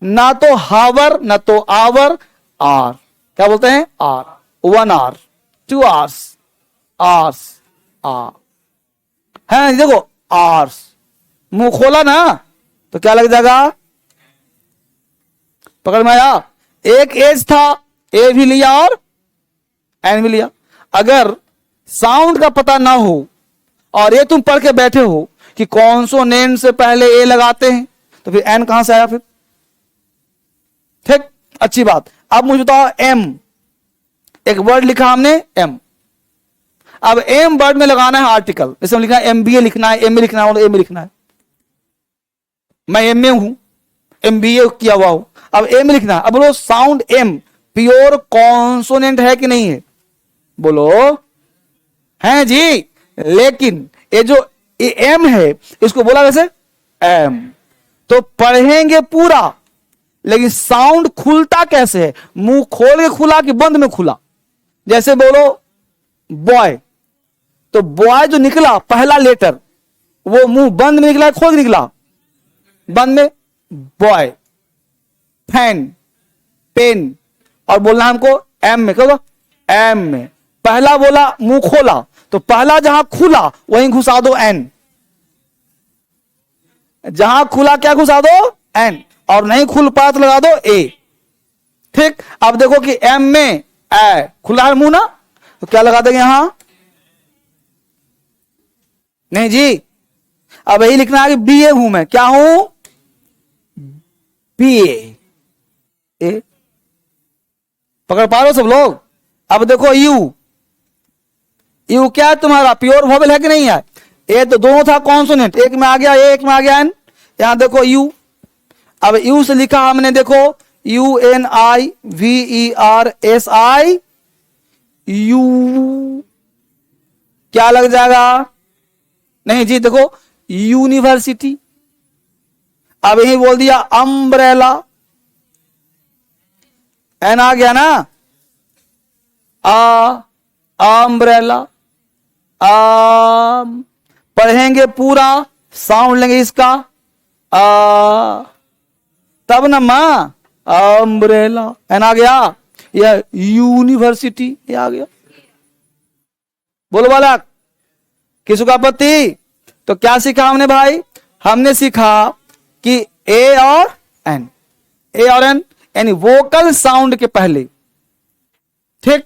ना तो हावर ना तो आवर, आर। क्या बोलते हैं, आर। 1 आवर, 2 आवर्स, आर्स, आ है, देखो आर्स। मुंह खोला ना तो क्या लग जाएगा, पकड़ में आया। एक एज था, ए भी लिया और एन भी लिया। अगर साउंड का पता ना हो और ये तुम पढ़ के बैठे हो कि कॉन्सोनेंट से पहले ए लगाते हैं, तो फिर एन कहां से आया फिर? ठीक, अच्छी बात। अब मुझे बताओ एम, एक वर्ड लिखा हमने एम, अब एम वर्ड में लगाना है आर्टिकल, इसमें लिखा है एमबीए लिखना है, एम ए लिखना है और एम ए लिखना है। मैं एम ए हूं, एमबीए किया हुआ हूं, अब एम लिखना है। अब बोलो साउंड एम प्योर कॉन्सोनेंट है कि नहीं है? बोलो है जी। लेकिन ये जो एम है इसको बोला वैसे एम, तो पढ़ेंगे पूरा, लेकिन साउंड खुलता कैसे है? मुंह खोल के खुला कि बंद में खुला? जैसे बोलो बॉय, तो बॉय जो निकला पहला लेटर वो मुंह बंद में निकला, खोल के निकला? बंद में। बॉय, फैन, पेन, और बोलना हमको एम में, क्या होगा? एम में। पहला बोला मुंह खोला, तो पहला जहां खुला वहीं घुसा दो एन, जहां खुला क्या घुसा दो? एन, और नहीं खुल पाया तो लगा दो ए। ठीक, अब देखो कि एम में ए खुला है मुंह ना, तो क्या लगा देंगे यहां? नहीं जी, अब यही लिखना है कि बी ए हूं मैं, क्या हूं? बी ए। पकड़ पा रहे हो सब लोग? अब देखो यू, यू क्या है तुम्हारा? प्योर वोवेल है कि नहीं है? ए तो दोनों था कॉन्सोनेंट, एक में आ गया ए, एक में आ गया एन। यहां देखो यू, अब यू से लिखा हमने, देखो U N I V E R S I, U, क्या लग जाएगा? नहीं जी, देखो यूनिवर्सिटी। अब यही बोल दिया अम्ब्रेला, एन आ गया ना, अम्ब्रेला। पढ़ेंगे पूरा, साउंड लेंगे इसका तब ना मां, अम्ब्रेला, एन आ गया। यह यूनिवर्सिटी, ये आ गया। बोलो बालक, किसको आपत्ति? तो क्या सीखा हमने भाई? हमने सीखा कि ए और एन, ए और एन यानी वोकल साउंड के पहले। ठीक,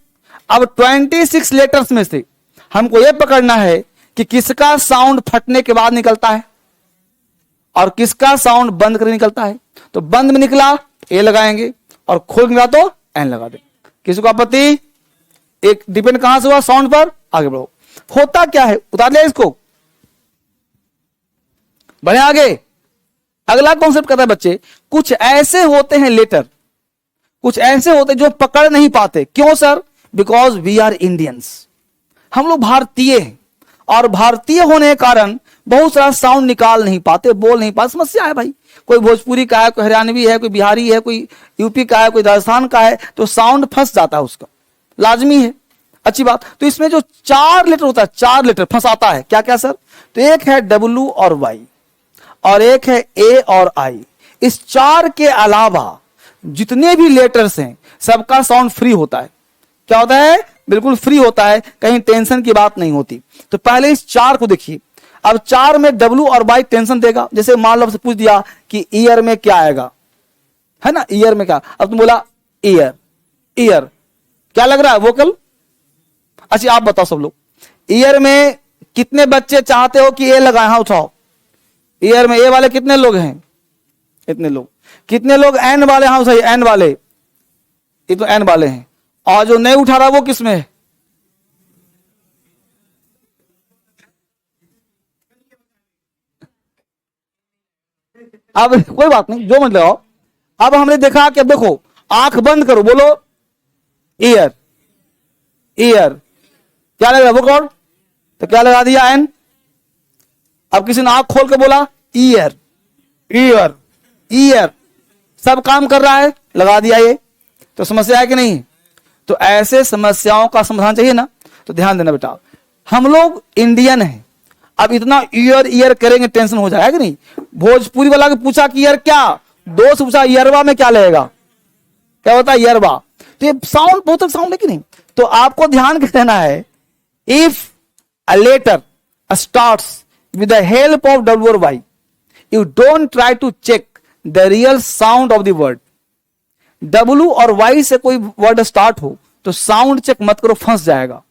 अब 26 लेटर्स में से हमको यह पकड़ना है कि किसका साउंड फटने के बाद निकलता है और किसका साउंड बंद करके निकलता है। तो बंद में निकला ए लगाएंगे और खोल निकला तो एन लगा दे। किसी को आपत्ति? एक डिपेंड कहां से हुआ? साउंड पर। आगे बढ़ो। होता क्या है, उतार लिया इसको, बढ़े आगे। अगला कॉन्सेप्ट कहता है बच्चे, कुछ ऐसे होते हैं लेटर, कुछ ऐसे होते हैं जो पकड़ नहीं पाते। क्यों sir? Because we are Indians, हम लोग भारतीय हैं, और भारतीय होने के कारण बहुत सारा साउंड निकाल नहीं पाते, बोल नहीं पाते। समस्या है भाई, कोई भोजपुरी का है, कोई हरियाणवी है, कोई बिहारी है, कोई यूपी का है, कोई राजस्थान का है, तो साउंड फंस जाता है उसका, लाजमी है। अच्छी बात। तो इसमें जो 4 लेटर होता है, 4 लेटर फंसाता है। क्या क्या सर? तो एक है डब्ल्यू और वाई, और एक है ए और आई। इस 4 के अलावा जितने भी लेटर्स हैं सबका साउंड फ्री होता है। क्या होता है? बिल्कुल फ्री होता है, कहीं टेंशन की बात नहीं होती। तो पहले इस 4 को देखिए। अब 4 में डब्ल्यू और वाई टेंशन देगा। जैसे मान लो आपसे पूछ दिया कि ईयर में क्या आएगा, है ना, ईयर में क्या? अब तुम बोला ईयर, ईयर क्या लग रहा है? वोकल। अच्छा आप बताओ सब लोग, ईयर में कितने बच्चे चाहते हो कि ए लगाए? हाँ उठाओ। ईयर में ए वाले कितने लोग हैं? इतने लोग। कितने लोग एन वाले? हाँ सही, एन वाले, ये तो एन वाले हैं। और जो नहीं उठा रहा वो किस में है? अब कोई बात नहीं, जो मत लगाओ। अब हमने देखा कि अब देखो, आंख बंद करो, बोलो ईयर, ईयर क्या लग रहा है? वोकल। तो क्या लगा दिया? एन। अब किसी ने आंख खोल के बोला ईयर, ईयर, ईयर, सब काम कर रहा है, लगा दिया ये। तो समस्या है कि नहीं? तो ऐसे समस्याओं का समाधान चाहिए ना, तो ध्यान देना बेटा, हम लोग इंडियन हैं। अब इतना ईयर ईयर करेंगे टेंशन हो जाएगा कि नहीं? भोजपुरी वाला को पूछा कि ईयर क्या, 2 से पूछा ईयरवा में क्या लगेगा? क्या होता है? ईयरवा। तो ये साउंड बहुत साउंड है कि नहीं? तो आपको ध्यान देना है, if a letter starts with the help of W or Y, you don't try to check the real sound of the word. W और Y से कोई वर्ड स्टार्ट हो तो साउंड चेक मत करो, फंस जाएगा।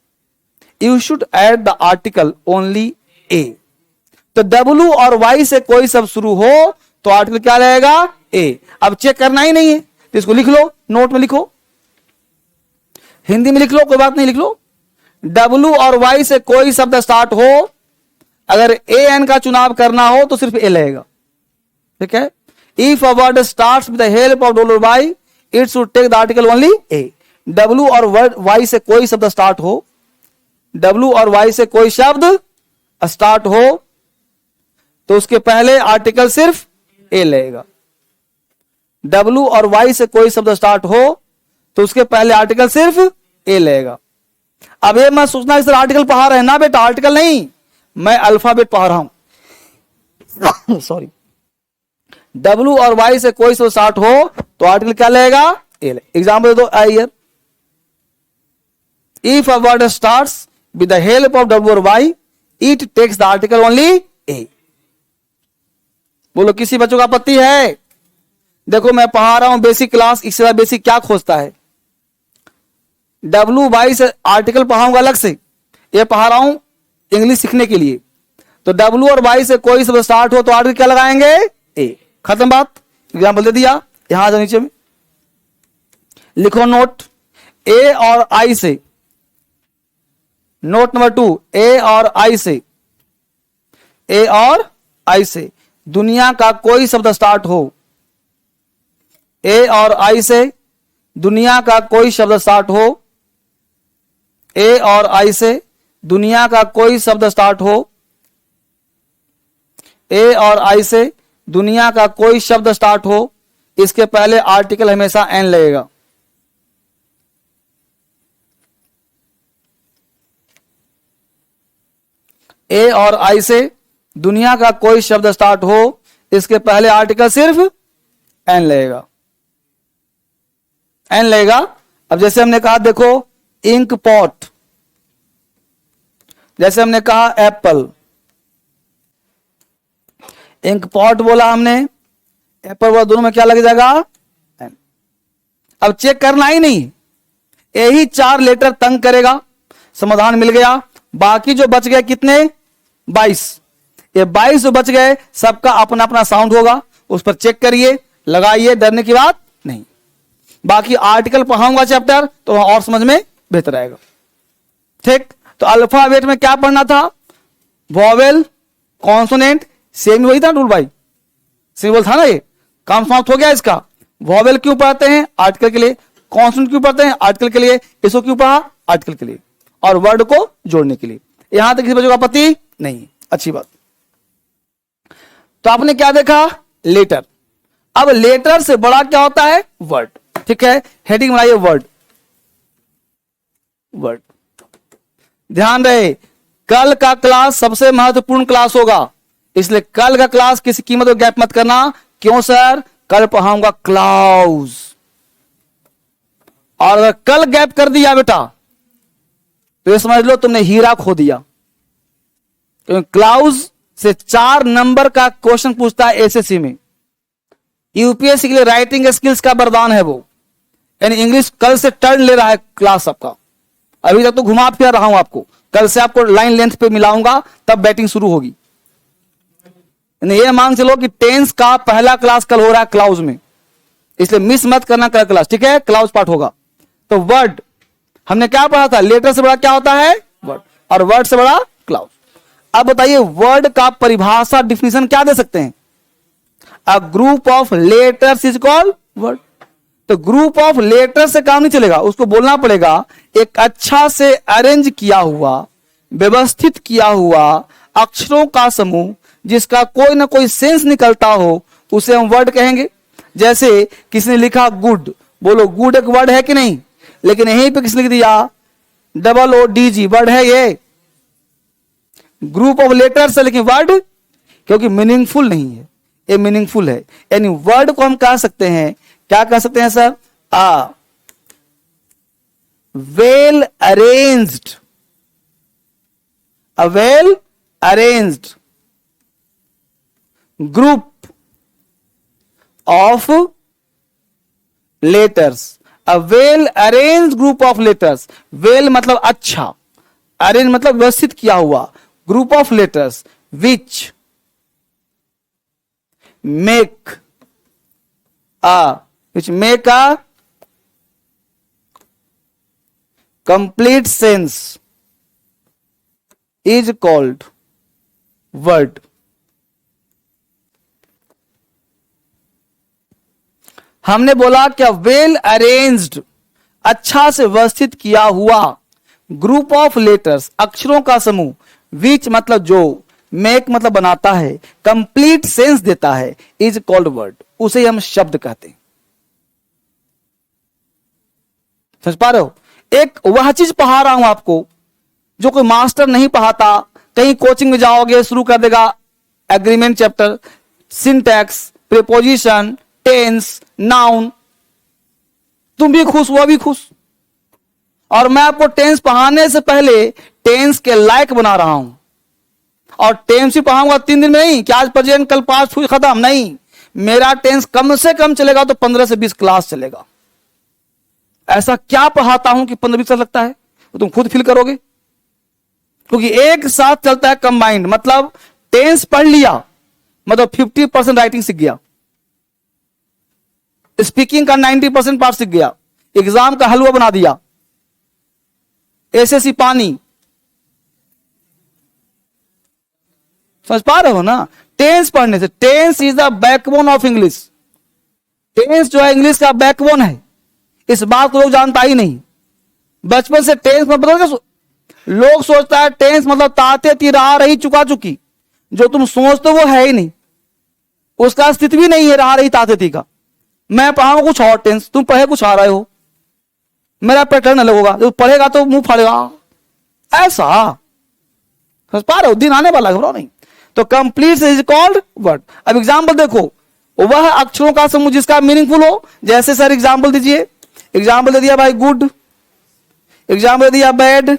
You should add the article only a. तो W और Y से कोई शब्द शुरू हो तो आर्टिकल क्या रहेगा? ए। अब चेक करना ही नहीं है तो इसको लिख लो, नोट में लिखो, हिंदी में लिख लो, कोई बात नहीं, लिख लो। W और Y से कोई शब्द स्टार्ट हो, अगर AN का चुनाव करना हो तो सिर्फ ए लगेगा, ठीक है। If a word starts with the help of W और Y, it should take the article only a. W और Y से कोई शब्द स्टार्ट हो, W और Y से कोई शब्द स्टार्ट हो तो उसके पहले आर्टिकल सिर्फ ए लगेगा। W और Y से कोई शब्द स्टार्ट हो तो उसके पहले आर्टिकल सिर्फ ए लगेगा। अब ये मत सोचना कि सर आर्टिकल पढ़ा रहे हैं ना बेटा, आर्टिकल नहीं, मैं अल्फाबेट पढ़ा रहा हूं सॉरी। W और Y से कोई शब्द स्टार्ट हो तो आर्टिकल क्या लगेगा? ए लगेगा। एग्जाम्पल दे दो आइए। If a word starts with the help of W और Y, it takes the article only a. बोलो किसी बच्चों का आपत्ति है? देखो मैं पढ़ा रहा हूं बेसिक क्लास, इससे ज्यादा बेसिक क्या खोजता है? W से आर्टिकल पढ़ाऊंगा अलग से, ये पढ़ा रहा हूं इंग्लिश सीखने के लिए। तो W और Y से कोई शब्द स्टार्ट हो तो आर्टिकल क्या लगाएंगे? ए। खत्म बात। एग्जाम्पल दे दिया, यहां आ जाओ नीचे में लिखो नोट। ए और आई से, नोट नंबर 2, ए और आई से, ए और आई से दुनिया का कोई शब्द स्टार्ट हो, ए और आई से दुनिया का कोई शब्द स्टार्ट हो, ए और आई से दुनिया का कोई शब्द स्टार्ट हो, ए और आई से दुनिया का कोई शब्द स्टार्ट हो, इसके पहले आर्टिकल हमेशा एन लगेगा। ए और आई से दुनिया का कोई शब्द स्टार्ट हो, इसके पहले आर्टिकल सिर्फ एन लगेगा, एन लगेगा। अब जैसे हमने कहा देखो इंक पॉट, जैसे हमने कहा एप्पल, इंक पॉट बोला हमने, एप्पल बोला, दोनों में क्या लग जाएगा? एन। अब चेक करना ही नहीं, यही 4 लेटर तंग करेगा, समाधान मिल गया। बाकी जो बच गए कितने? 22। ये 22 जो बच गए सबका अपना अपना साउंड होगा, उस पर चेक करिए, लगाइए, डरने की बात नहीं। बाकी आर्टिकल पढ़ाऊंगा चैप्टर तो और समझ में बेहतर आएगा, ठीक। तो अल्फाबेट में क्या पढ़ना था? वॉवेल, कॉन्सोनेंट, सेम वही था टूल भाई, सिंबल था ना, ये काम समाप्त हो गया इसका। वॉवेल क्यों पढ़ते हैं? आर्टिकल के लिए। कॉन्सोनेंट क्यों पढ़ते हैं? आर्टिकल के लिए। इसको क्यों पढ़ा? आर्टिकल के लिए, और वर्ड को जोड़ने के लिए। यहां तक किसी बच्चों का आपत्ति नहीं, अच्छी बात। तो आपने क्या देखा? लेटर। अब लेटर से बड़ा क्या होता है? वर्ड, ठीक है। हेडिंग बनाइए वर्ड, वर्ड। ध्यान रहे कल का क्लास सबसे महत्वपूर्ण क्लास होगा, इसलिए कल का क्लास किसी कीमत को गैप मत करना। क्यों सर? कल पढ़ाऊंगा क्लाउज, और अगर कल गैप कर दिया बेटा तो ये समझ लो तुमने हीरा खो दिया। तो क्लाउज से 4 नंबर का क्वेश्चन पूछता है एसएससी में, यूपीएससी के लिए राइटिंग स्किल्स का वरदान है वो। यानी इंग्लिश कल से टर्न ले रहा है क्लास आपका। अभी तक तो घुमा फिर रहा हूं आपको, कल से आपको लाइन लेंथ पे मिलाऊंगा, तब बैटिंग शुरू होगी। ये मान चलो कि टेंस का पहला क्लास कल हो रहा है क्लाउज में, इसलिए मिस मत करना कल क्लास, ठीक है। क्लाउज पार्ट होगा। तो वर्ड हमने क्या पढ़ा था? लेटर से बड़ा क्या होता है? वर्ड, और वर्ड से बड़ा क्लाउज। अब बताइए वर्ड का परिभाषा, डिफिनेशन क्या दे सकते हैं? A group of letters is called word. तो ग्रुप ऑफ लेटर से काम नहीं चलेगा, उसको बोलना पड़ेगा एक अच्छा से अरेंज किया हुआ, व्यवस्थित किया हुआ अक्षरों का समूह जिसका कोई ना कोई सेंस निकलता हो, उसे हम वर्ड कहेंगे। जैसे किसी ने लिखा गुड, बोलो गुड एक वर्ड है कि नहीं? लेकिन यहीं पे किसने लिख दिया OODG, वर्ड है ये? ग्रुप ऑफ लेटर्स है लेकिन वर्ड, क्योंकि मीनिंगफुल नहीं है, ये मीनिंगफुल है। यानी वर्ड को हम कह सकते हैं, क्या कह सकते हैं sir? A well arranged, a well arranged group of letters, a well arrange group of letters, well मतलब अच्छा, अरेंज मतलब व्यवस्थित किया हुआ, group of letters which make a complete sense is called word. हमने बोला क्या, वेल अरेंज्ड, अच्छा से व्यवस्थित किया हुआ, ग्रुप ऑफ लेटर्स, अक्षरों का समूह, विच मतलब जो, मेक मतलब बनाता है, कंप्लीट सेंस देता है, इज कॉल्ड वर्ड, उसे हम शब्द कहते हैं। समझ पा रहे हो? एक वह चीज पढ़ा रहा हूं आपको जो कोई मास्टर नहीं पढ़ाता, कहीं कोचिंग में जाओगे शुरू कर देगा agreement chapter, syntax, preposition, tense, noun, तुम भी खुश वह भी खुश। और मैं आपको टेंस पढ़ाने से पहले टेंस के लायक बना रहा हूं, और टेंस ही पढ़ाऊंगा 3 दिन में नहीं कि आज प्रेजेंट कल पास्ट हुई खत्म, नहीं, मेरा टेंस कम से कम चलेगा तो 15 से 20 क्लास चलेगा। ऐसा क्या पढ़ाता हूं कि 15-20 साल लगता है, तो तुम खुद फील करोगे, क्योंकि एक साथ चलता है कंबाइंड। मतलब टेंस पढ़ लिया मतलब 50% राइटिंग सीख गया, स्पीकिंग का 90% पार्ट सीख गया, एग्जाम का हलवा बना दिया, एसएससी पानी। समझ पा रहे हो ना? टेंस पढ़ने से, tense is the backbone of English, tense जो है इंग्लिश का बैकबोन है, इस बात को लोग जानता ही नहीं। बचपन से टेंस में बदल, लोग सोचता है टेंस मतलब ताते ती रहा रही चुका चुकी, जो तुम सोचते वो है ही नहीं, उसका अस्तित्व भी नहीं है रहा रही ताते ती का। मैं पढ़ाऊंगा कुछ और टेंस, तुम पढ़े कुछ आ रहे हो, मेरा पैटर्न अलग होगा, जो पढ़ेगा तो मुंह फाड़ेगा, ऐसा। समझ पा रहे हो? दिन आने वाला, घबराओ नहीं। तो कंप्लीट इज कॉल्ड वर्ड। अब एग्जाम्पल देखो, वह अक्षरों का समूह जिसका मीनिंगफुल हो, जैसे सर एग्जाम्पल दीजिए। एग्जाम्पल दे दिया भाई गुड, एग्जाम्पल दे दिया बैड।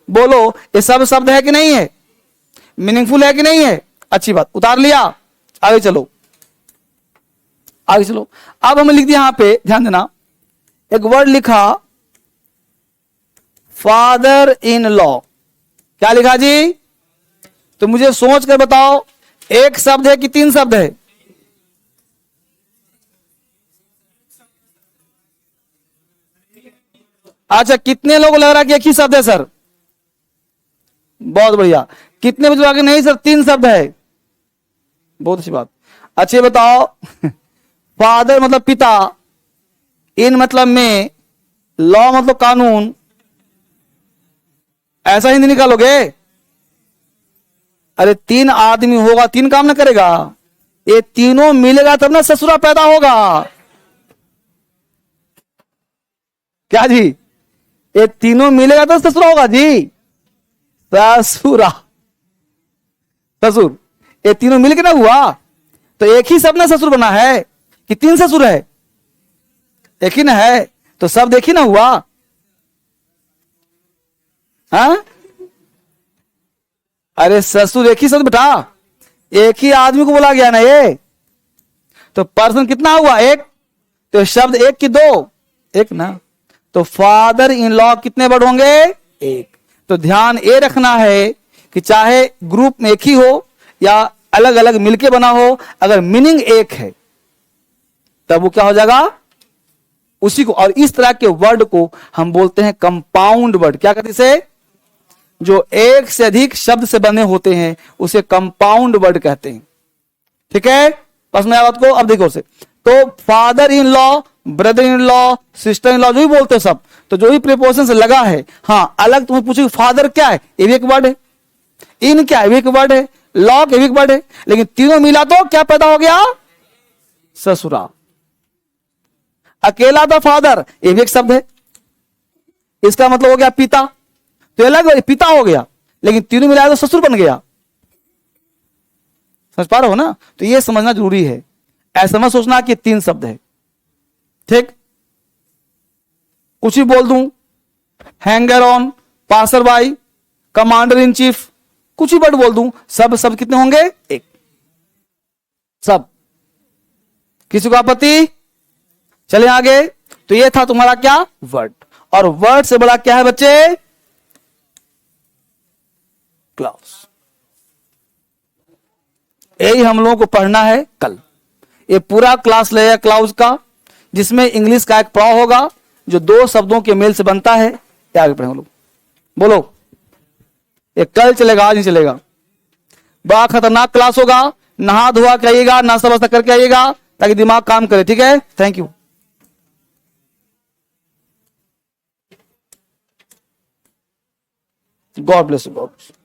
बोलो ये सब शब्द है कि नहीं है, मीनिंगफुल है कि नहीं है? अच्छी बात, उतार लिया, आगे चलो, आगे चलो। अब हमें लिख दिया यहां पे, ध्यान देना, एक वर्ड लिखा फादर इन लॉ। क्या लिखा जी? तो मुझे सोच कर बताओ, एक शब्द है कि 3 शब्द है? अच्छा, कितने लोग लग रहा है कि एक ही शब्द है सर? बहुत बढ़िया। कितने बजे आगे नहीं सर 3 शब्द है? बहुत अच्छी बात। अच्छे बताओ, फादर मतलब पिता, इन मतलब में, लॉ मतलब कानून, ऐसा हिंदी निकालोगे? अरे 3 आदमी होगा 3 काम ना करेगा, ये तीनों मिलेगा तब ना ससुरा पैदा होगा। क्या जी? ये तीनों मिलेगा तो ससुरा होगा जी, ससुरा, ससुर, ये तीनों मिलकर ना हुआ, तो एक ही सब ना ससुर बना है कि 3 ससुर है? एक ही ना है, तो सब एक ही ना हुआ। हाँ, अरे ससुर एक ही शब्द बेटा, एक ही आदमी को बोला गया ना ये, तो पर्सन कितना हुआ? एक, तो शब्द एक कि 2? एक ना, तो फादर इन लॉ कितने वर्ड होंगे? एक। तो ध्यान ये रखना है कि चाहे ग्रुप में एक ही हो या अलग अलग मिलके बना हो, अगर मीनिंग एक है तब वो क्या हो जाएगा? उसी को। और इस तरह के वर्ड को हम बोलते हैं कंपाउंड वर्ड। क्या कहते हैं इसे? जो एक से अधिक शब्द से बने होते हैं उसे कंपाउंड वर्ड कहते हैं। ठीक है, बस मैं बात को अब देखो उसे। तो father in law, brother in law, sister in law जो भी बोलते हो सब, तो जो भी प्रीपोजिशन से लगा है, हाँ अलग तुम्हें पूछो फादर क्या है, ये भी एक वर्ड है, इन क्या है, भी एक वर्ड है, लॉ के भी एक वर्ड है, लेकिन तीनों मिला तो क्या पैदा हो गया? ससुरा। अकेला था फादर, ये भी एक शब्द है, इसका मतलब हो गया पिता, तो अलग पिता हो गया, लेकिन तीनों मिलाया तो ससुर बन गया। समझ पा रहे हो ना? तो ये समझना जरूरी है, ऐसा मत सोचना कि 3 शब्द है। ठीक, कुछ ही बोल दूं, hanger on, passer by, commander in chief, कुछ ही वर्ड बोल दूं, सब शब्द कितने होंगे? एक। सब। किसी को आपत्ति? चले आगे। तो ये था तुम्हारा क्या, वर्ड। और वर्ड से बड़ा क्या है बच्चे, क्लाउज। यही हम लोगों को पढ़ना है कल। ये पूरा क्लास लगेगा क्लाउज का, जिसमें इंग्लिश का एक प्रॉ होगा जो 2 शब्दों के मेल से बनता है। क्या आगे पढ़ेंगे लोग, बोलो। ये कल चलेगा, आज नहीं चलेगा। बड़ा खतरनाक क्लास होगा। नहा धोआ के आइएगा, नाश्ता वास्ता करके आइएगा, ताकि दिमाग काम करे। ठीक है, thank you. God bless you, God bless you.